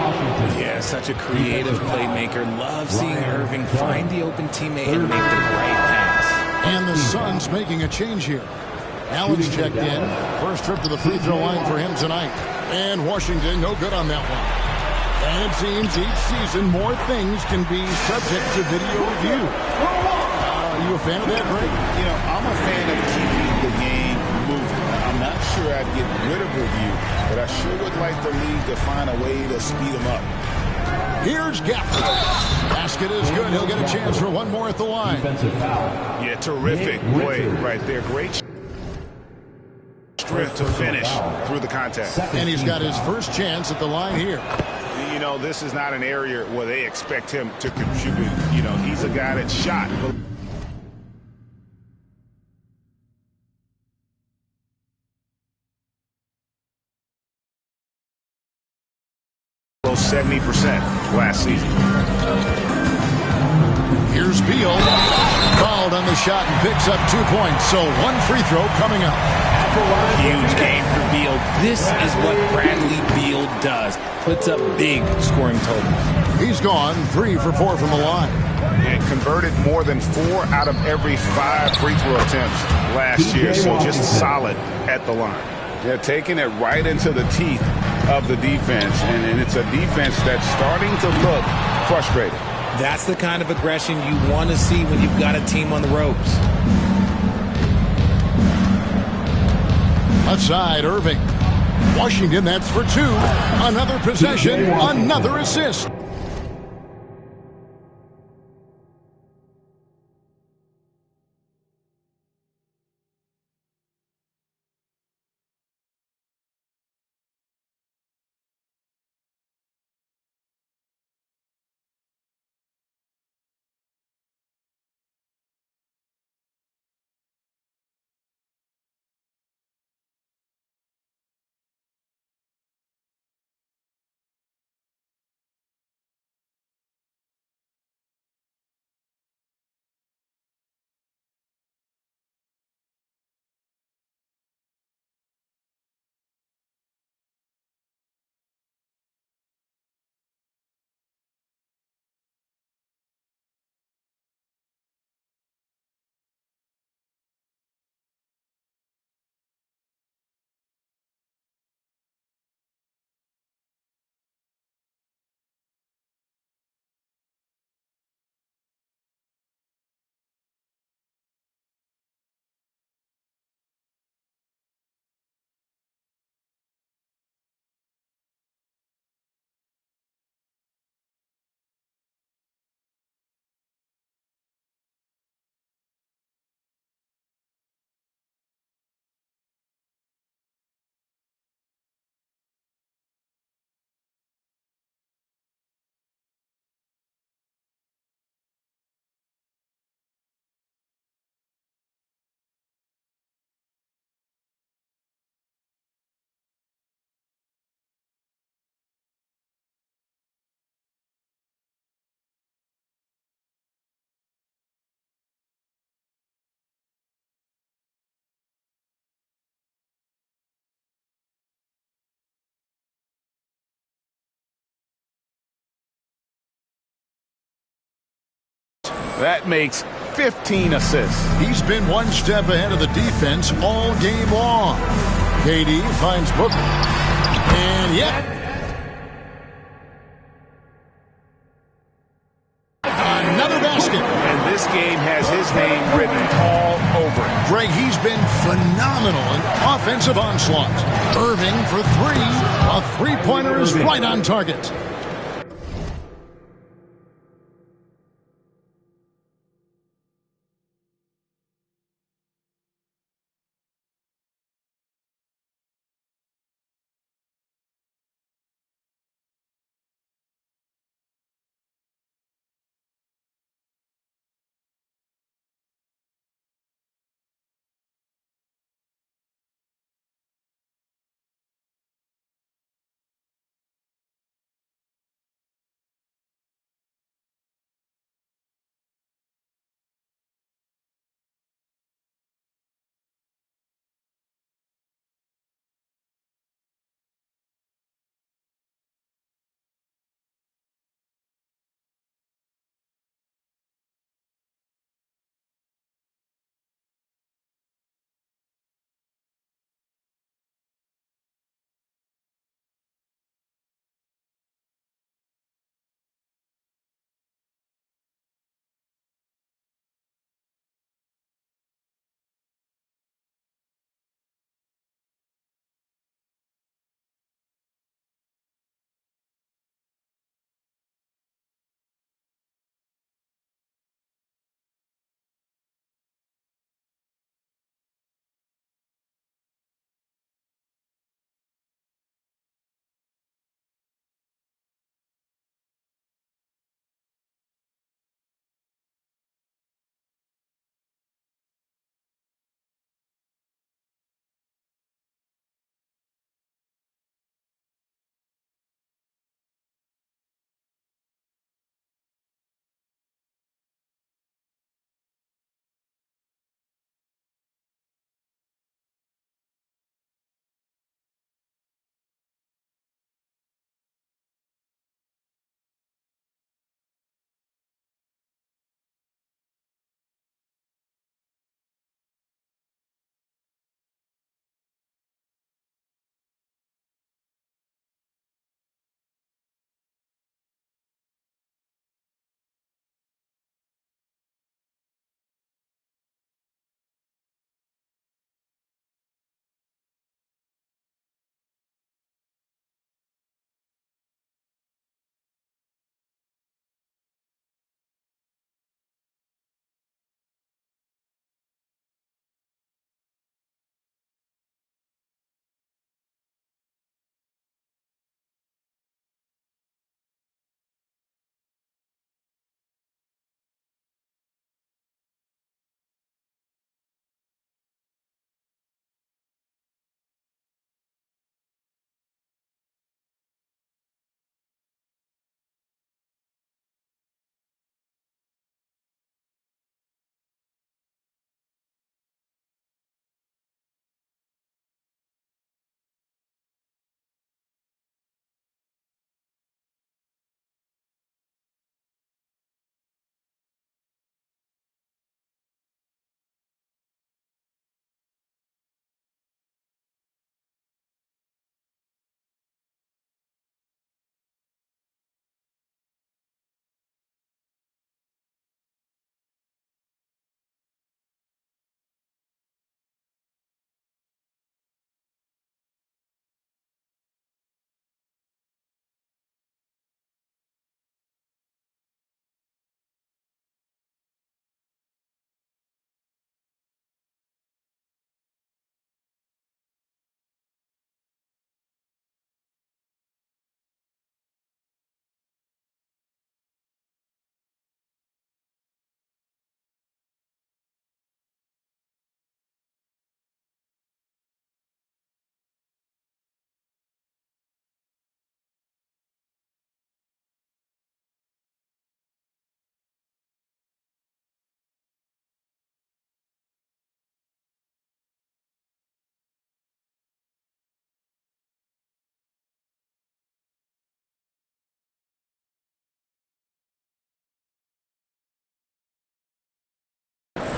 Yeah, such a creative playmaker. Love seeing Irving find the open teammate and make the right pass. And the Suns making a change here. Allen's checked in. First trip to the free throw line for him tonight. And Washington, no good on that one. And it seems each season more things can be subject to video review. Are you a fan of that, Greg? You know, I'm a fan of keeping the game movement. I'm not sure I'd get rid of Review, but I sure would like the league to find a way to speed him up. Here's Gafford. Basket is good. He'll get a chance for one more at the line. Defensive foul. Yeah, terrific play right there. Great strength to finish through the contact. And he's got his first chance at the line here. You know, this is not an area where they expect him to contribute. You know, he's a guy that shot 70% last season. Here's Beal. Fouled on the shot and picks up 2 points. So one free throw coming up. Huge game for Beal. This is what Bradley Beal does. Puts up big scoring totals. He's gone 3 for 4 from the line. And converted more than 4 out of every 5 free throw attempts last year. So just solid at the line. They're taking it right into the teeth of the defense. And it's a defense that's starting to look frustrated. That's the kind of aggression you want to see when you've got a team on the ropes. Outside, Irving. Washington, that's for 2. Another possession, another assist. That makes 15 assists. He's been one step ahead of the defense all game long. KD finds Booker. And yet, another basket. And this game has his name written all over it. Greg, he's been phenomenal in offensive onslaught. Irving for 3. A three-pointer is right on target.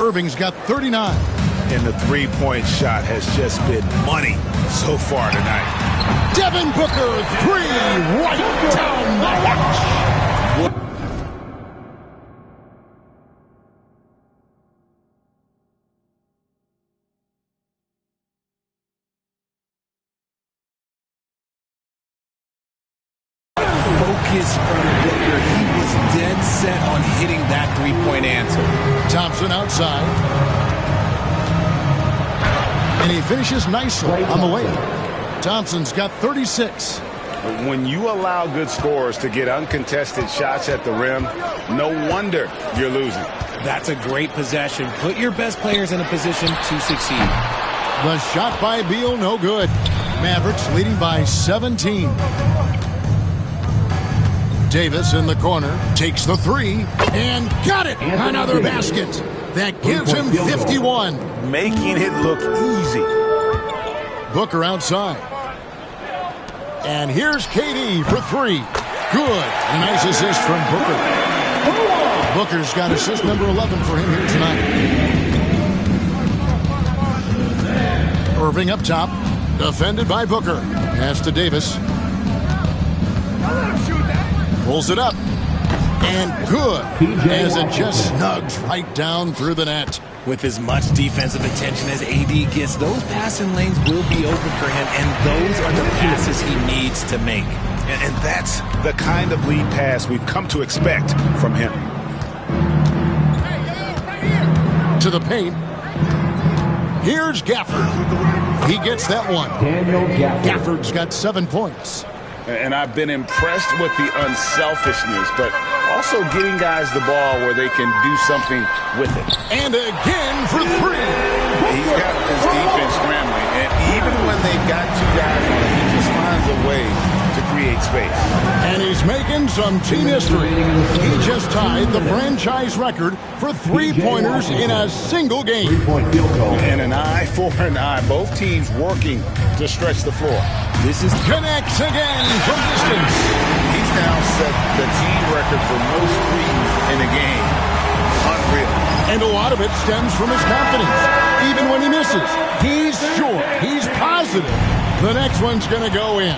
Irving's got 39. And the three-point shot has just been money so far tonight. Devin Booker, 3, right down the hatch. Focus from Booker. He was dead set on hitting that three-point answer. Thompson outside. And he finishes nicely on the way. Thompson's got 36. When you allow good scorers to get uncontested shots at the rim, no wonder you're losing. That's a great possession. Put your best players in a position to succeed. The shot by Beal, no good. Mavericks leading by 17. Davis in the corner, takes the three, and got it! Another basket. That gives him 51. Making it look easy. Booker outside. And here's KD for three. Good. A nice assist from Booker. Booker's got assist number 11 for him here tonight. Irving up top. Defended by Booker. Pass to Davis. Pulls it up. And good. As it just snugs right down through the net. With as much defensive attention as AD gets, those passing lanes will be open for him, and those are the passes he needs to make. And that's the kind of lead pass we've come to expect from him. To the paint. Here's Gafford. He gets that one. Daniel Gafford. Gafford's got 7 points. And I've been impressed with the unselfishness, but also getting guys the ball where they can do something with it. And again for three. He's got his defense scrambling, and even when they've got two guys on it, he just finds a way to create space. And he's making some team history. He just tied the franchise record for three-pointers in a single game. And an eye for an eye. Both teams working to stretch the floor. This is connects again from distance. He's now set the team record for most threes in a game. Unreal. And a lot of it stems from his confidence. Even when he misses, he's sure, he's positive the next one's going to go in.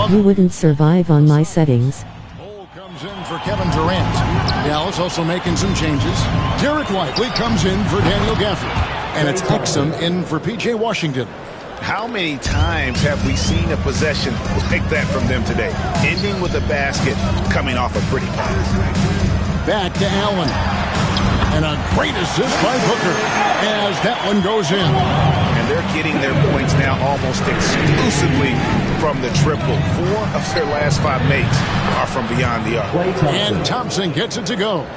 You wouldn't survive on my settings. Cole comes in for Kevin Durant. Dallas also making some changes. Derek Whiteley comes in for Daniel Gafford. And it's Exum in for P.J. Washington. How many times have we seen a possession like that from them today? Ending with a basket, coming off a pretty pass. Back to Allen. And a great assist by Booker as that one goes in. And they're getting their points now almost exclusively from the triple. 4 of their last 5 makes are from beyond the arc. And Thompson gets it to go.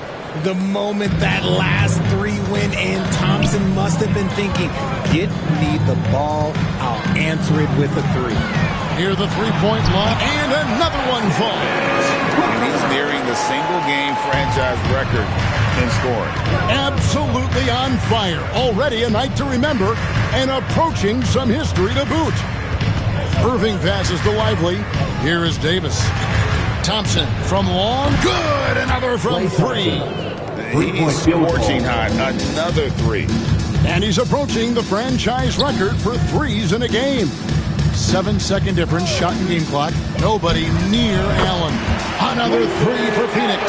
The moment that last three went in, Thompson must have been thinking, get me the ball, I'll answer it with a three. Near the three-point line, and another one falls. And he's nearing the single-game franchise record in scoring. Absolutely on fire. Already a night to remember, and approaching some history to boot. Irving passes to Lively. Here is Davis. Thompson from long. Good. Another from three. He's scorching high. Another three. And he's approaching the franchise record for threes in a game. 7-second difference, shot and game clock. Nobody near Allen. Another three for Phoenix.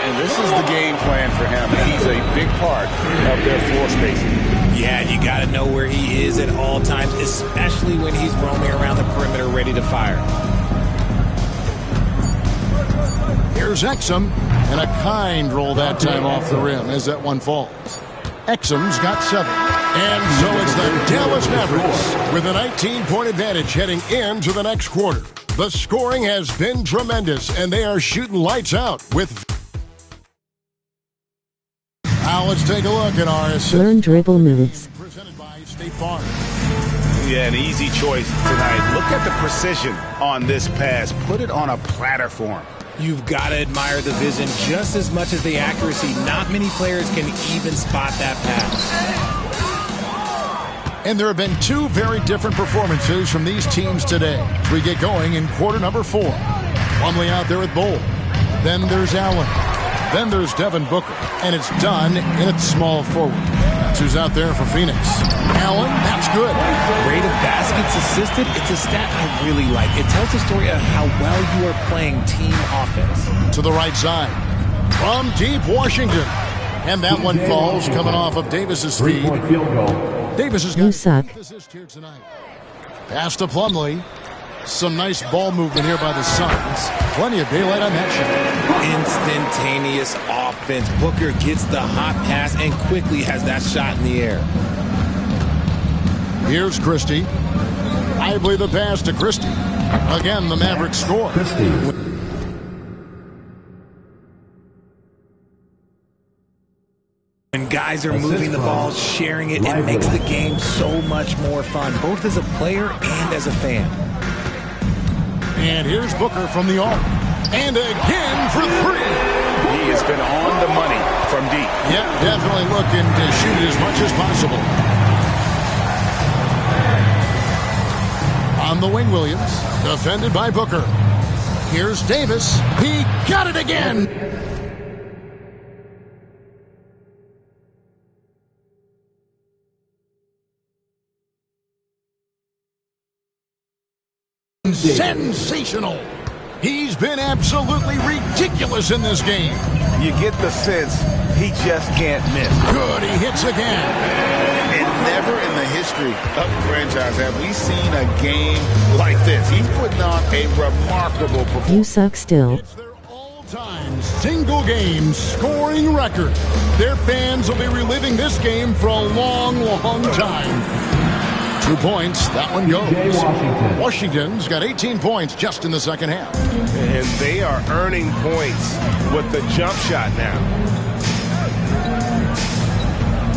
And this is the game plan for him. He's a big part of their floor spacing. Yeah, you got to know where he is at all times, especially when he's roaming around the perimeter ready to fire. Here's Exum, and a kind roll that time off the rim as that one falls. Exum's got 7. And so it's the Dallas Mavericks with a 19-point advantage heading into the next quarter. The scoring has been tremendous, and they are shooting lights out with... Now let's take a look at our assist. Learn dribble moves. Presented by State Farm. Yeah, an easy choice tonight. Look at the precision on this pass. Put it on a platter for him. You've got to admire the vision just as much as the accuracy. Not many players can even spot that pass. And there have been 2 very different performances from these teams today as we get going in quarter number 4. Plumlee out there with Bull. Then there's Allen. Then there's Devin Booker, and it's Dunn in at small forward. That's who's out there for Phoenix. Allen, that's good. Rate of baskets assisted, it's a stat I really like. It tells the story of how well you are playing team offense. To the right side. From deep Washington. And that one falls coming off of Davis's feed. Davis is You suck. here tonight. Pass to Plumlee. Some nice ball movement here by the Suns. Plenty of daylight on that shot. Instantaneous offense. Booker gets the hot pass and quickly has that shot in the air. Here's Christie. I believe the pass to Christie. Again, the Mavericks score. When guys are moving the ball, sharing it, it makes the game so much more fun, both as a player and as a fan. And here's Booker from the arc. And again for three. He has been on the money from deep. Yeah, definitely looking to shoot it as much as possible. On the wing, Williams. Defended by Booker. Here's Davis. He got it again. Sensational. He's been absolutely ridiculous in this game. You get the sense he just can't miss. Good, he hits again. And never in the history of the franchise have we seen a game like this. He's putting on a remarkable performance. You suck still. It's their all-time single-game scoring record. Their fans will be reliving this game for a long, long time. 2 points, that one goes. Washington's got 18 points just in the second half. And they are earning points with the jump shot now.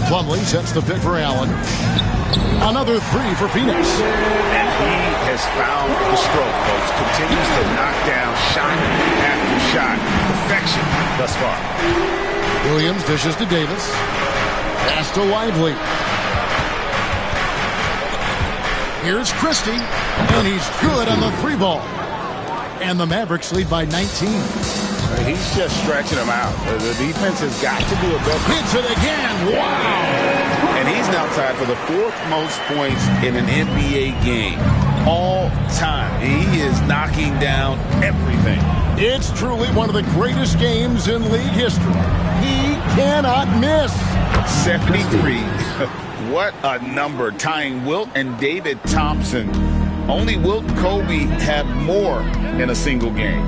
Plumlee sets the pick for Allen. Another three for Phoenix. And he has found the stroke, folks. Continues to knock down shot after shot. Perfection thus far. Williams dishes to Davis. Pass to Lively. Here's Christie, and he's good on the three ball. And the Mavericks lead by 19. He's just stretching them out. The defense has got to do a better. Hits it again. Wow. And he's now tied for the fourth most points in an NBA game all time. He is knocking down everything. It's truly one of the greatest games in league history. He cannot miss. 73. What a number, tying Wilt and David Thompson. Only Wilt and Kobe have more in a single game.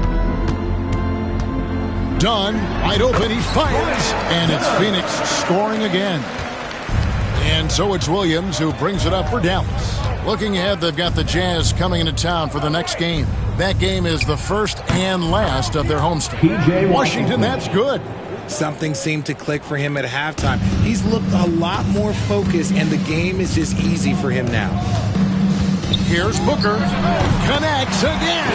Dunn, wide open, he fires, and it's Phoenix scoring again. And so it's Williams who brings it up for Dallas. Looking ahead, they've got the Jazz coming into town for the next game. That game is the first and last of their homestand. Washington, that's good. Something seemed to click for him at halftime. He's looked a lot more focused, and the game is just easy for him now. Here's Booker. Connects again.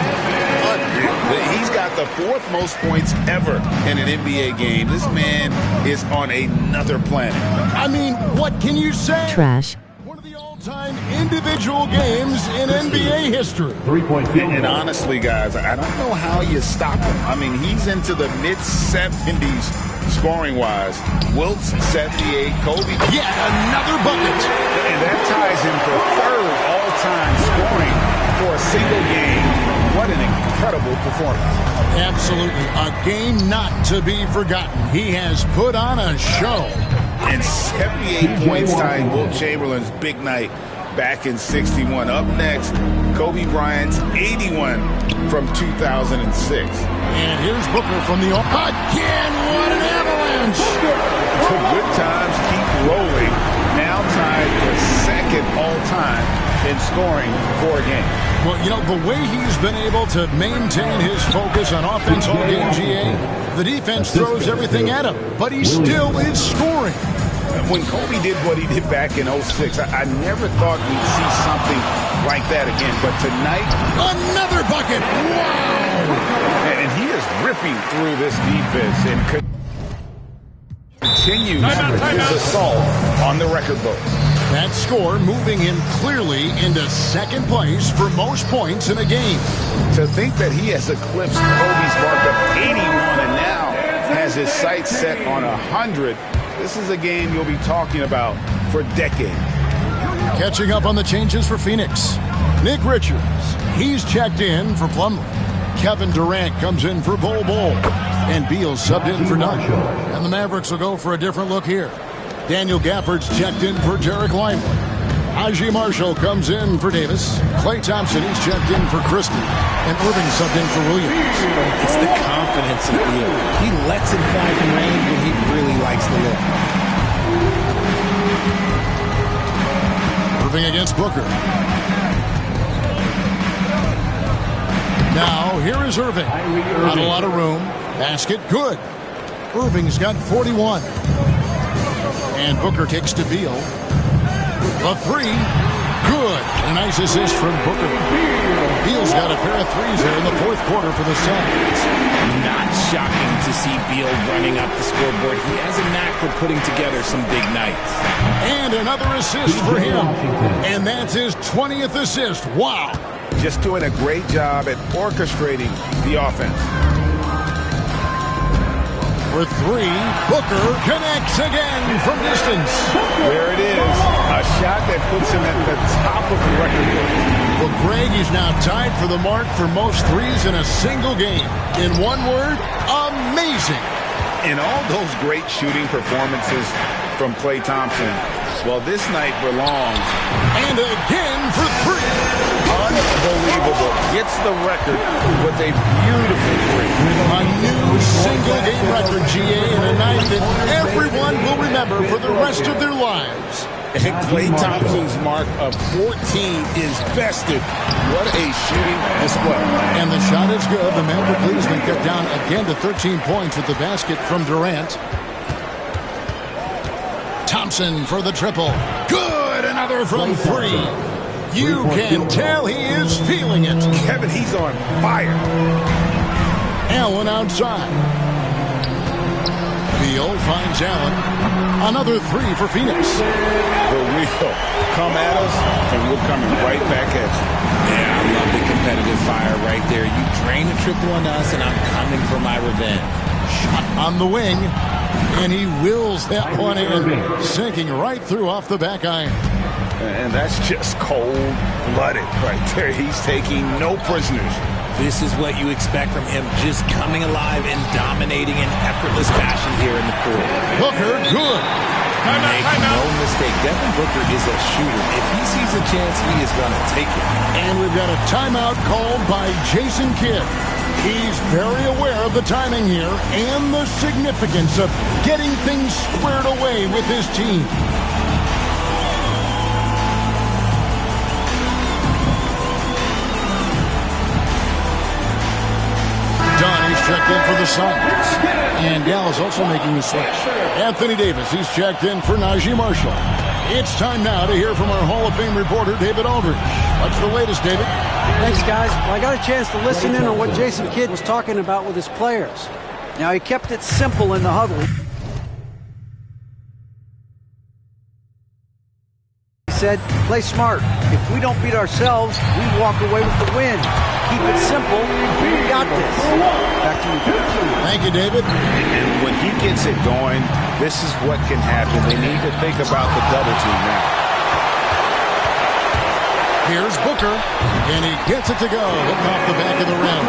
He's got the fourth most points ever in an NBA game. This man is on another planet. I mean, what can you say? Trash. One of the all-time individual games in NBA history. 3-point field. And honestly, guys, I don't know how you stop him. I mean, he's into the mid-70s scoring-wise. Wilt's 78, Kobe. Yet another bucket. And that ties him for third all-time scoring for a single game. What an incredible performance. Absolutely. A game not to be forgotten. He has put on a show. And 78 points tying Wilt Chamberlain's big night back in 61. Up next, Kobe Bryant's 81 from 2006. And here's Booker from the again. What an avalanche! The good times keep rolling. Now tied for second all-time in scoring for a game. Well, you know, the way he's been able to maintain his focus on offense all game, GA, the defense throws everything at him, but he still is scoring. When Kobe did what he did back in 06, I never thought we'd see something like that again. But tonight, another bucket. Wow! And he is ripping through this defense and continues his assault on the record books. That score moving him clearly into second place for most points in a game. To think that he has eclipsed Kobe's mark of 81 and now has his sights set on 100. This is a game you'll be talking about for decades. Catching up on the changes for Phoenix. Nick Richards, he's checked in for Plumlee. Kevin Durant comes in for Bol Bol. And Beal subbed in for Doug. And the Mavericks will go for a different look here. Daniel Gafford's checked in for Derek Lively. Naji Marshall comes in for Davis. Klay Thompson, he's checked in for Christie. And Irving subbed in for Williams. It's the confidence of Beal. He lets it fly from range when he really likes the look. Irving against Booker. Now, here is Irving. Not a lot of room. Basket, good. Irving's got 41. And Booker kicks to Beal. A three, good. A nice assist from Booker. Beal's got a pair of threes here in the fourth quarter for the Suns. Not shocking to see Beal running up the scoreboard. He has a knack for putting together some big nights. And another assist for him. And that's his 20th assist. Wow. Just doing a great job at orchestrating the offense. For three, Booker connects again from distance. There it is. A shot that puts him at the top of the record book. Well, Greg is now tied for the mark for most threes in a single game. In one word, amazing. In all those great shooting performances from Klay Thompson, well, this night belongs. And again for three. Unbelievable. Gets the record with a beautiful three. A new single-game record, GA, and a night that everyone will remember for the rest of their lives. And Klay Thompson's mark of 14 is bested. What a shooting display. And the shot is good. The Maverick lead has been cut down again to 13 points with the basket from Durant. Thompson for the triple. Good! Another from three. You can tell he is feeling it. Kevin, he's on fire. Allen outside. Beal finds Allen. Another three for Phoenix. The wheel. Come at us, and we're coming right back at you. Yeah, I love the competitive fire right there. You drain a triple on us, and I'm coming for my revenge. Shot on the wing. And he wills that one in, sinking right through off the back iron. And that's just cold-blooded right there. He's taking no prisoners. This is what you expect from him, just coming alive and dominating in effortless fashion here in the fourth. Booker, good. Make no mistake, Devin Booker is a shooter. If he sees a chance, he is going to take it. And we've got a timeout called by Jason Kidd. He's very aware of the timing here and the significance of getting things squared away with his team. Donnie's checked in for the Suns. And Dallas also making the switch. Anthony Davis, he's checked in for Naji Marshall. It's time now to hear from our Hall of Fame reporter, David Aldridge. What's the latest, David? Thanks, guys. Well, I got a chance to listen in on what Jason Kidd was talking about with his players. Now, he kept it simple in the huddle. He said, play smart. If we don't beat ourselves, we walk away with the win. Keep it simple. We got this. Back to you. Thank you, David. And when he gets it going, this is what can happen. They need to think about the double team now. Here's Booker, and he gets it to go, hitting off the back of the rim.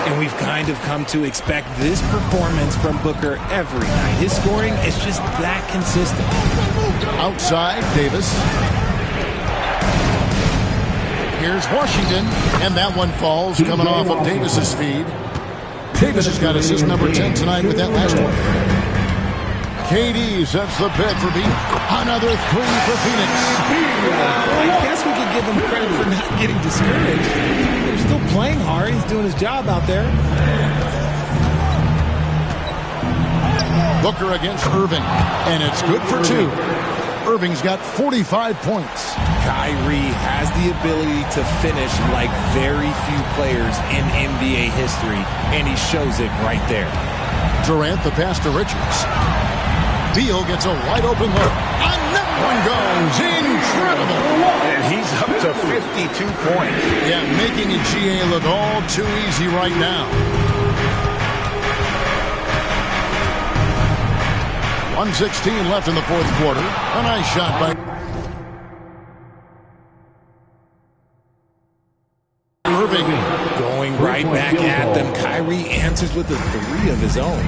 And we've kind of come to expect this performance from Booker every night. His scoring is just that consistent. Outside, Davis. Here's Washington, and that one falls, coming off of Davis's feed. Davis has got assist number 10 tonight with that last one. KD sets the pick for Beal. Another three for Phoenix. I guess we could give him credit for not getting discouraged. They're still playing hard. He's doing his job out there. Booker against Irving, and it's good for two. Irving's got 45 points. Kyrie has the ability to finish like very few players in NBA history, and he shows it right there. Durant, the pass to Richards. Beal gets a wide-open look. Another one goes. Incredible. And he's up to 52 points. Yeah, making a GA look all too easy right now. 1:16 left in the fourth quarter. A nice shot by Irving. Going right back at them. Kyrie answers with a three of his own.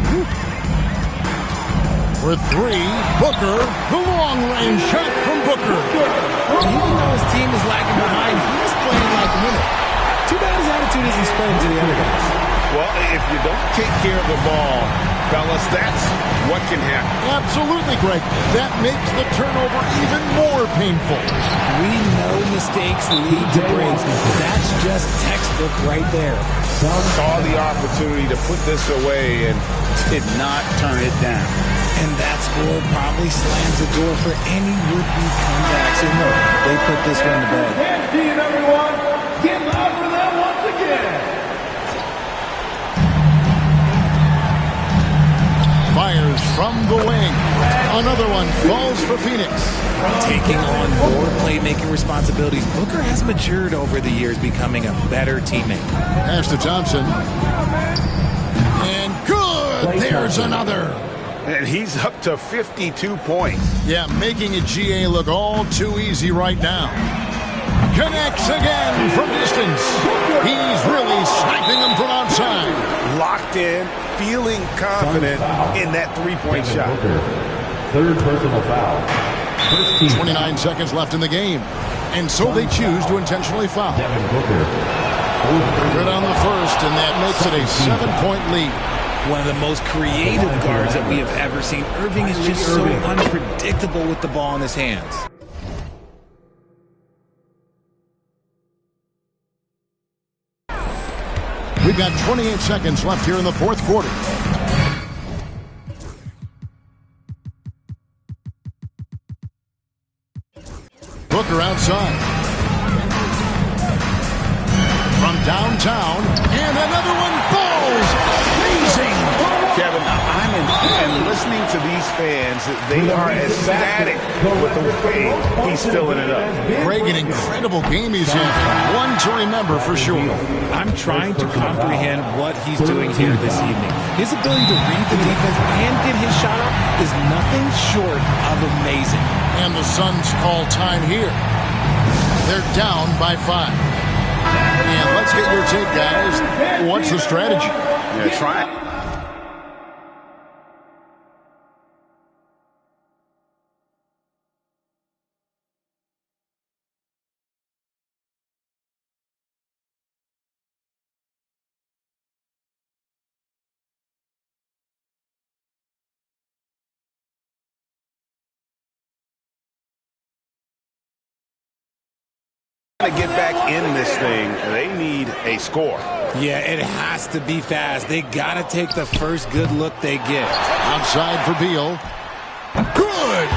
For three, Booker, the long-range shot from Booker. Even though his team is lagging behind, he's playing like a winner. Too bad his attitude isn't spreading to the other guys. Well, if you don't take care of the ball, fellas, that's what can happen. Absolutely, Greg. That makes the turnover even more painful. We know mistakes lead to breaks. That's just textbook right there. Saw the opportunity to put this away and did not turn it down. And that score probably slams the door for any would-be comebacks. So no, they put this one to bed. Team, everyone, get loud for them once again. Fires from the wing. Another one falls for Phoenix. Taking on more playmaking responsibilities, Booker has matured over the years, becoming a better teammate. Pass to Thompson. And good! There's another. And he's up to 52 points. Yeah, making a GA look all too easy right now. Connects again from distance. He's really sniping them from outside. Locked in, feeling confident in that three-point shot. Third personal foul. 29 seconds left in the game. And so they choose to intentionally foul. Devin Booker. Good on the first, and that makes it a 7-point lead. One of the most creative guards that we have ever seen. Irving is just so unpredictable with the ball in his hands. We've got 28 seconds left here in the fourth quarter. Booker outside. From downtown, and another one falls. Amazing. Kevin, I'm listening to these fans. They are ecstatic with the way he's filling it up. Greg, an incredible game he's in. One to remember for sure. I'm trying to comprehend what he's doing here this evening. His ability to read the defense and get his shot up is nothing short of amazing. And the Suns call time here. They're down by 5. And let's get your take, guys. What's the strategy? Yeah, try it. To get back in this thing, they need a score. Yeah, it has to be fast. They got to take the first good look they get. Outside for Beal. Good!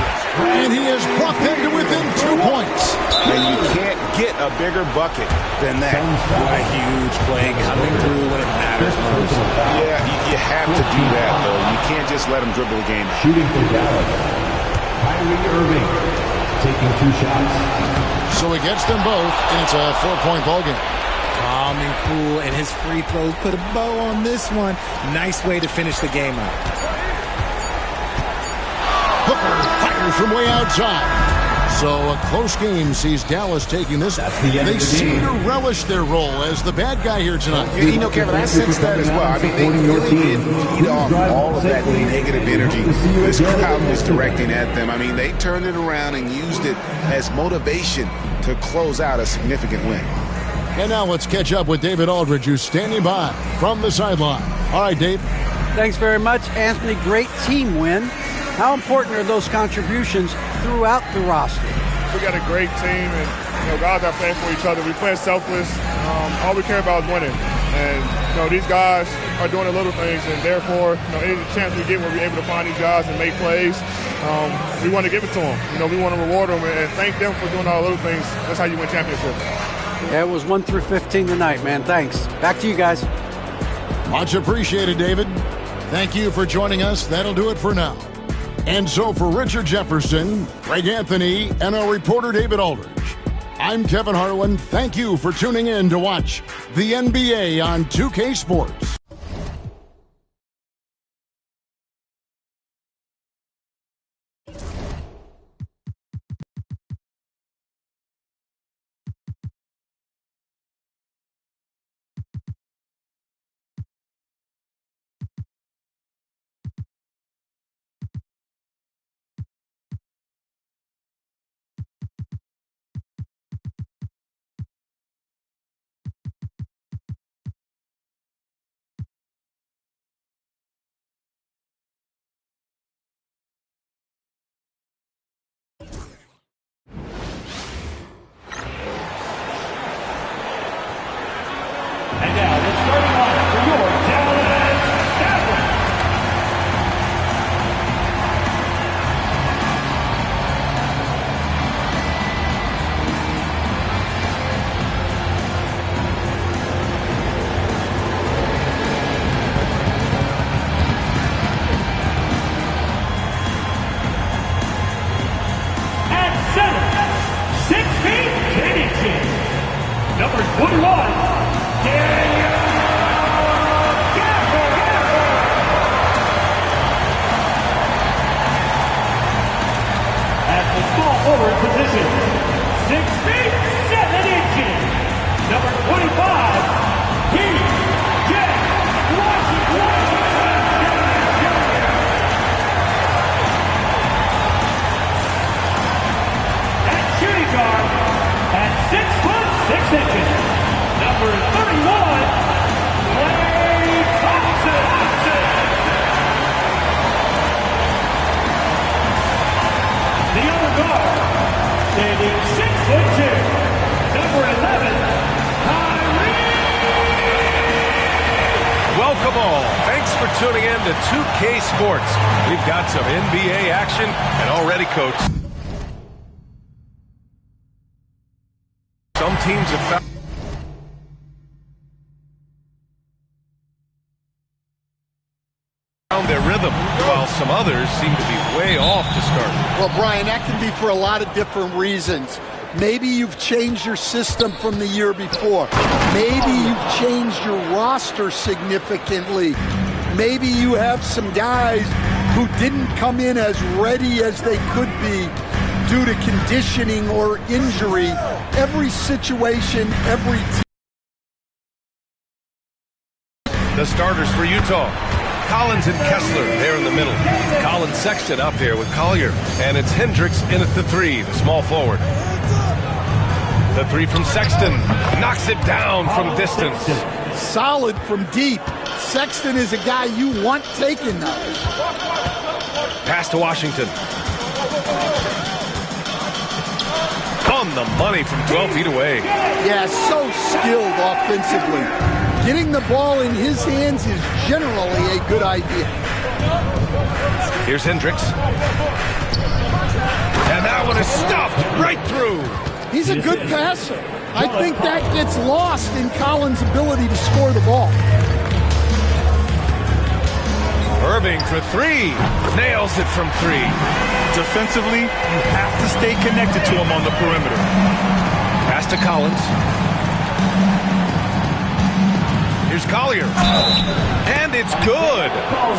And he has brought them to within 2 points. And you can't get a bigger bucket than that. What a huge play coming through when it matters most. Yeah, you have to do that, though. You can't just let him dribble the game. Shooting for Dallas. Kyrie Irving taking 2 shots. So he gets them both, and it's a 4-point ball game. Calm and cool, and his free throws put a bow on this one. Nice way to finish the game out. Hooker fires from way outside. So a close game sees Dallas taking this. They seem to relish their role as the bad guy here tonight. You know, Kevin, I sense that as well. I mean, they really did feed off all of that negative energy this crowd was directing at them. I mean, they turned it around and used it as motivation to close out a significant win. And now let's catch up with David Aldridge, who's standing by from the sideline. All right, Dave. Thanks very much, Anthony. Great team win. How important are those contributions throughout the roster? We got a great team, and guys are playing for each other. We play selfless. All we care about is winning. And these guys are doing the little things, and therefore, any chance we get where we're able to find these guys and make plays, we want to give it to them. We want to reward them and thank them for doing all the little things. That's how you win championships. Yeah, it was 1 through 15 tonight, man. Thanks. Back to you guys. Much appreciated, David. Thank you for joining us. That'll do it for now. And so for Richard Jefferson, Greg Anthony, and our reporter David Aldridge, I'm Kevin Harlan. Thank you for tuning in to watch the NBA on 2K Sports. 41, Daniel Gafford. At the small forward position, 6 feet 7 inches, number 25, P.J. Washington. At shooting guard, at 6 foot 6 inches, number 31, Klay Thompson. The other guard, standing 6 foot 2, number 11, Kyrie. Welcome all. Thanks for tuning in to 2K Sports. We've got some NBA action and already, Coach, some teams have found their rhythm, while some others seem to be way off to start. Well, Brian, that can be for a lot of different reasons. Maybe you've changed your system from the year before. Maybe you've changed your roster significantly. Maybe you have some guys who didn't come in as ready as they could be due to conditioning or injury. Every situation, every team. The starters for Utah: Collins and Kessler there in the middle. Collins Sexton out there with Collier. And it's Hendricks in at the 3, the small forward. The 3 from Sexton. Knocks it down from distance. Solid from deep. Sexton is a guy you want taking those. Pass to Washington. On the money from 12 feet away. Yeah, so skilled offensively. Getting the ball in his hands is generally a good idea. Here's Hendricks. And that one is stuffed right through. He's a good passer. I think that gets lost in Collins' ability to score the ball. Irving for 3. Nails it from 3. Defensively, you have to stay connected to him on the perimeter. Pass to Collins. Here's Collier. And it's good.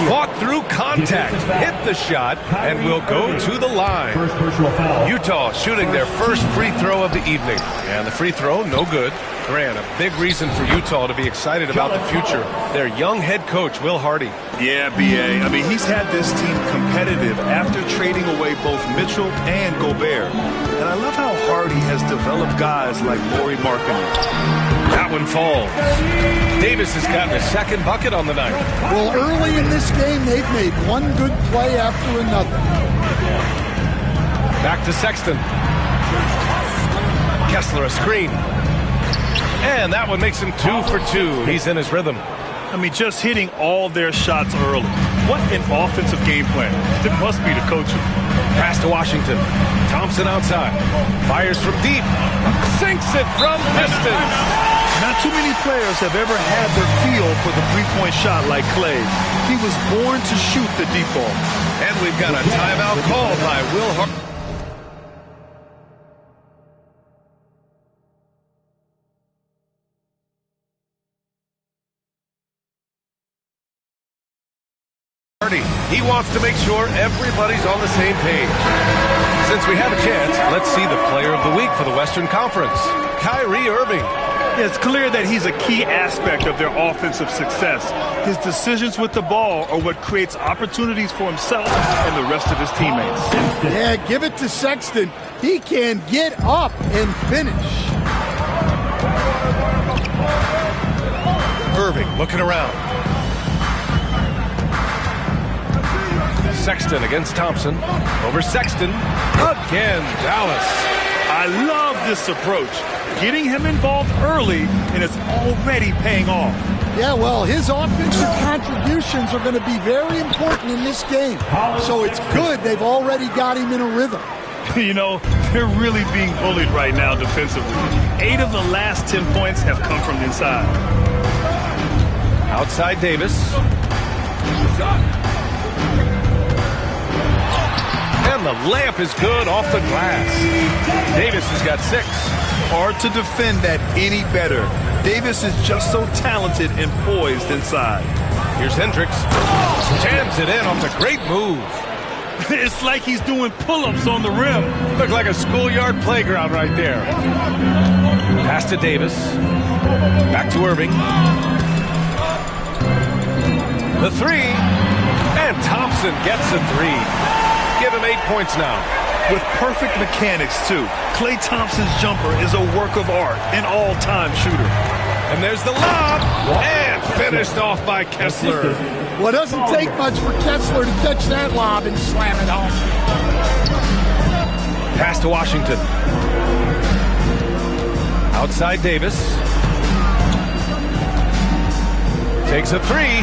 Fought through contact. Hit the shot and will go to the line. Utah shooting their first free throw of the evening. And the free throw, no good. Grant, a big reason for Utah to be excited about the future. Their young head coach, Will Hardy. Yeah, B.A. I mean, he's had this team competitive after trading away both Mitchell and Gobert. And I love how Hardy has developed guys like Lauri Markkanen. That one falls. Davis has gotten a second bucket on the night. Well, early in this game, they've made one good play after another. Back to Sexton. Kessler a screen. And that one makes him 2 for 2. He's in his rhythm. I mean, just hitting all their shots early. What an offensive game plan. It must be the coaching. Pass to Washington. Thompson outside. Fires from deep. Sinks it from distance. Not too many players have ever had the feel for the three-point shot like Klay. He was born to shoot the deep ball. And we've got a timeout called by Will Hardy. He wants to make sure everybody's on the same page. Since we have a chance, let's see the player of the week for the Western Conference, Kyrie Irving. Yeah, it's clear that he's a key aspect of their offensive success. His decisions with the ball are what creates opportunities for himself and the rest of his teammates. Yeah, give it to Sexton. He can get up and finish. Irving looking around. Sexton against Thompson. Over Sexton. Again, Dallas. I love this approach. Getting him involved early, and it's already paying off. Yeah, well, his offensive contributions are going to be very important in this game. So it's good they've already got him in a rhythm. You know, they're really being bullied right now defensively. 8 of the last 10 points have come from inside. Outside Davis. And the layup is good off the glass. Davis has got 6. Hard to defend that any better. Davis is just so talented and poised inside. Here's Hendricks. Jams it in off a great move. It's like he's doing pull-ups on the rim. Looked like a schoolyard playground right there. Pass to Davis. Back to Irving. The three. And Thompson gets a three. Give him 8 points now. With perfect mechanics, too. Klay Thompson's jumper is a work of art, an all-time shooter. And there's the lob. And finished off by Kessler. Well, it doesn't take much for Kessler to catch that lob and slam it home. Pass to Washington. Outside Davis. Takes a three.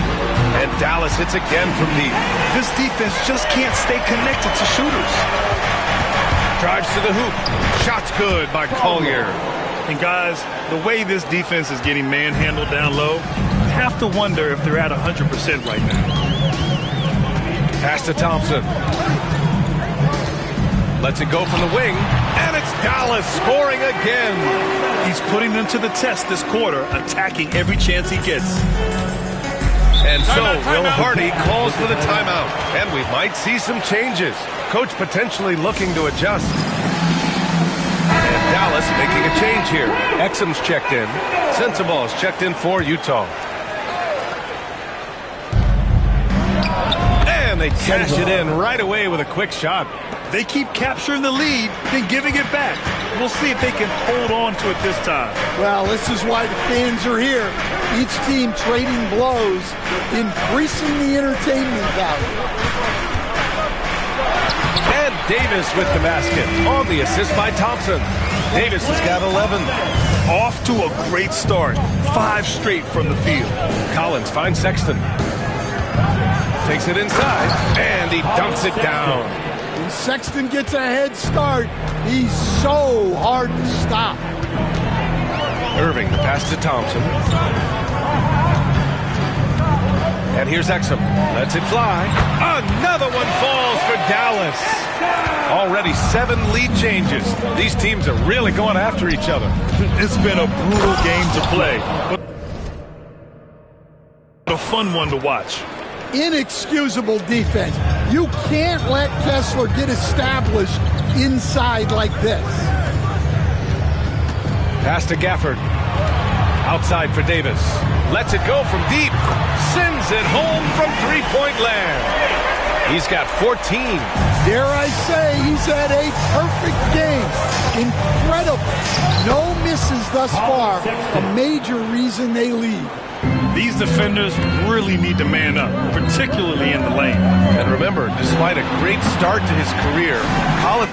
And Dallas hits again from deep. This defense just can't stay connected to shooters. Drives to the hoop. Shot's good by Collier. And guys, the way this defense is getting manhandled down low, you have to wonder if they're at 100% right now. Pass to Thompson. Lets it go from the wing. And it's Dallas scoring again. He's putting them to the test this quarter, attacking every chance he gets. And so Will Hardy calls for the timeout. And we might see some changes. Coach potentially looking to adjust. And Dallas making a change here. Exum's checked in. Sensabaugh's checked in for Utah. And they cash it in right away with a quick shot. They keep capturing the lead, then giving it back. We'll see if they can hold on to it this time. Well, this is why the fans are here. Each team trading blows, increasing the entertainment value. And Davis with the basket on the assist by Thompson. Davis has got 11. Off to a great start. 5 straight from the field. Collins finds Sexton. Takes it inside, and he dunks it down. When Sexton gets a head start, he's so hard to stop. Irving, the pass to Thompson. And here's Exum. Lets it fly. Another one falls for Dallas. Already 7 lead changes. These teams are really going after each other. It's been a brutal game to play, but a fun one to watch. Inexcusable defense. You can't let Kessler get established inside like this. Pass to Gafford. Outside for Davis. Lets it go from deep. Sends it home from three-point land. He's got 14. Dare I say he's had a perfect game. Incredible. No misses thus far. A major reason they lead. These defenders really need to man up, particularly in the lane. And remember, despite a great start to his career, Collins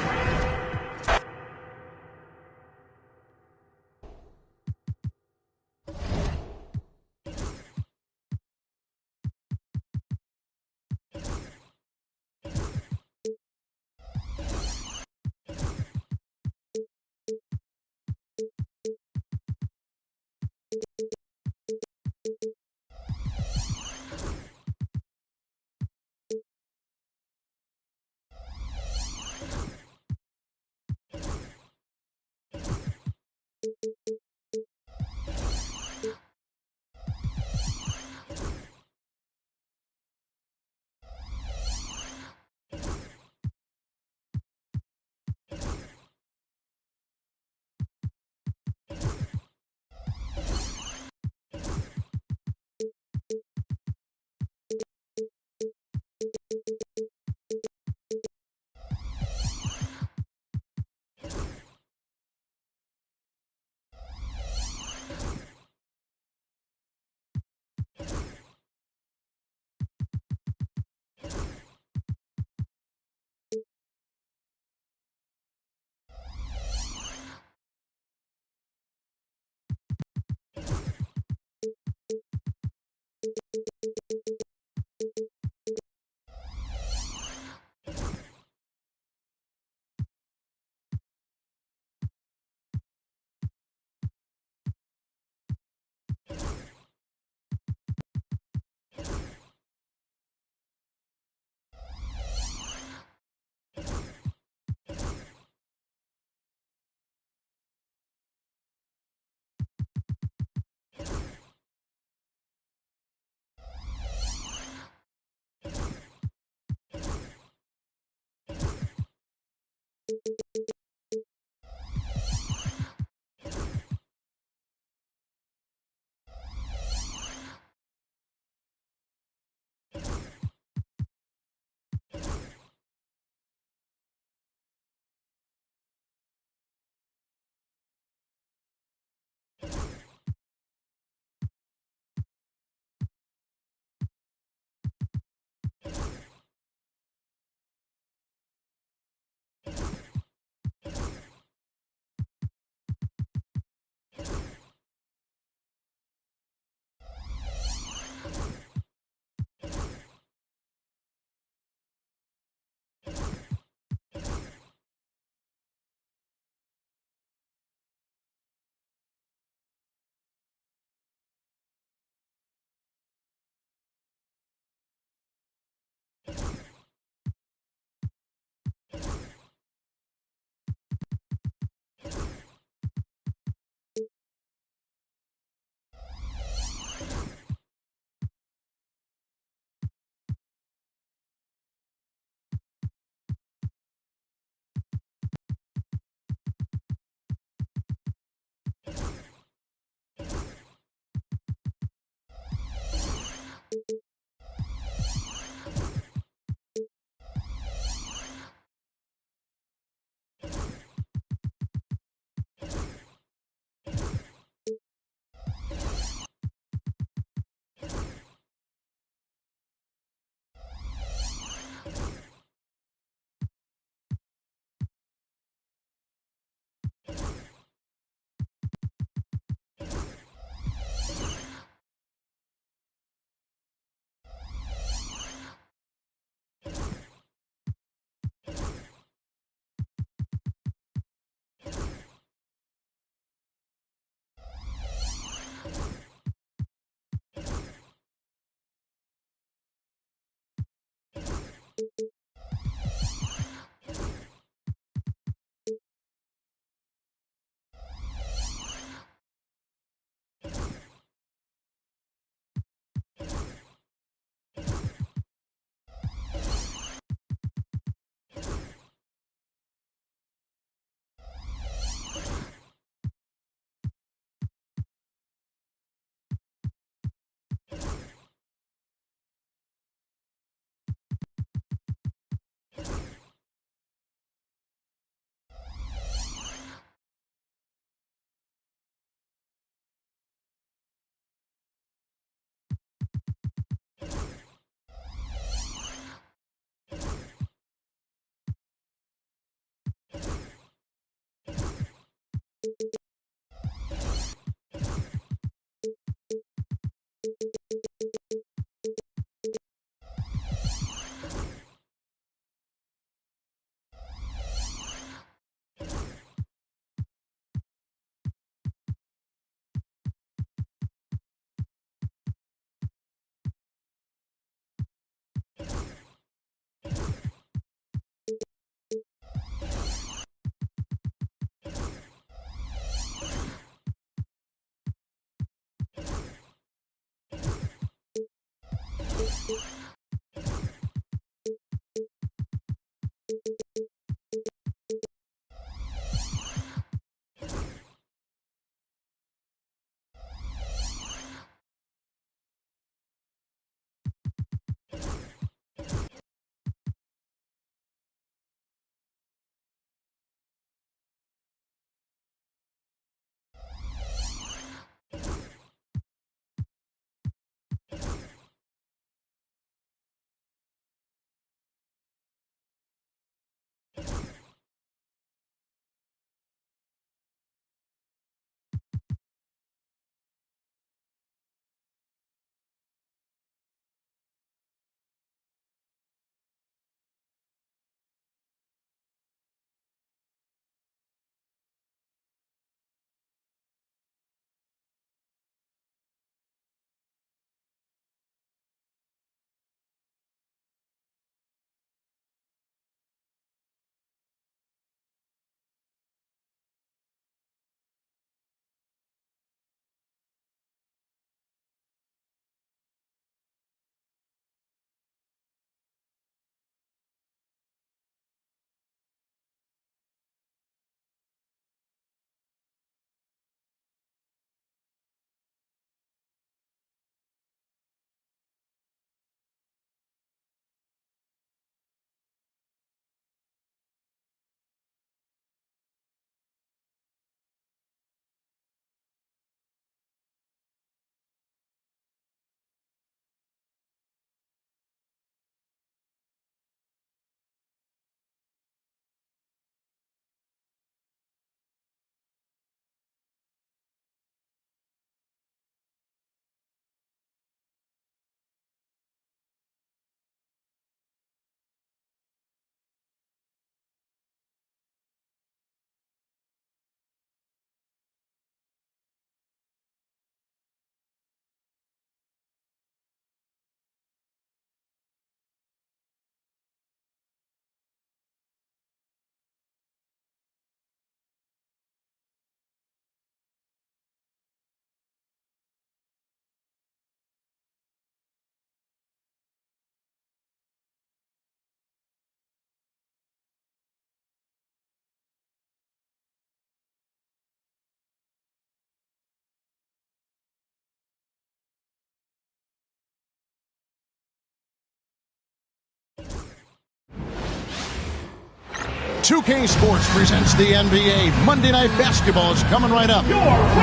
2K Sports presents the NBA. Monday Night Basketball is coming right up.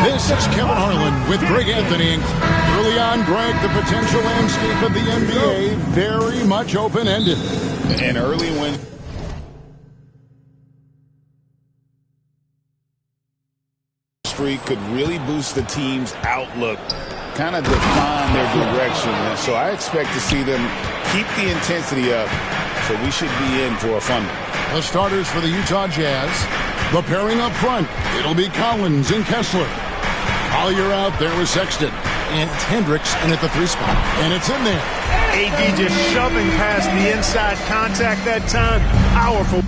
This is Kevin Harlan with Greg Anthony. Early on, Greg, the potential landscape of the NBA very much open-ended. An early win. Streak could really boost the team's outlook, kind of define their direction. And so I expect to see them keep the intensity up. So we should be in for a fun one. The starters for the Utah Jazz. The pairing up front, it'll be Collins and Kessler. Collier out there with Sexton. And Hendricks in at the 3 spot. And it's in there. AD just shoving past the inside contact that time. Powerful.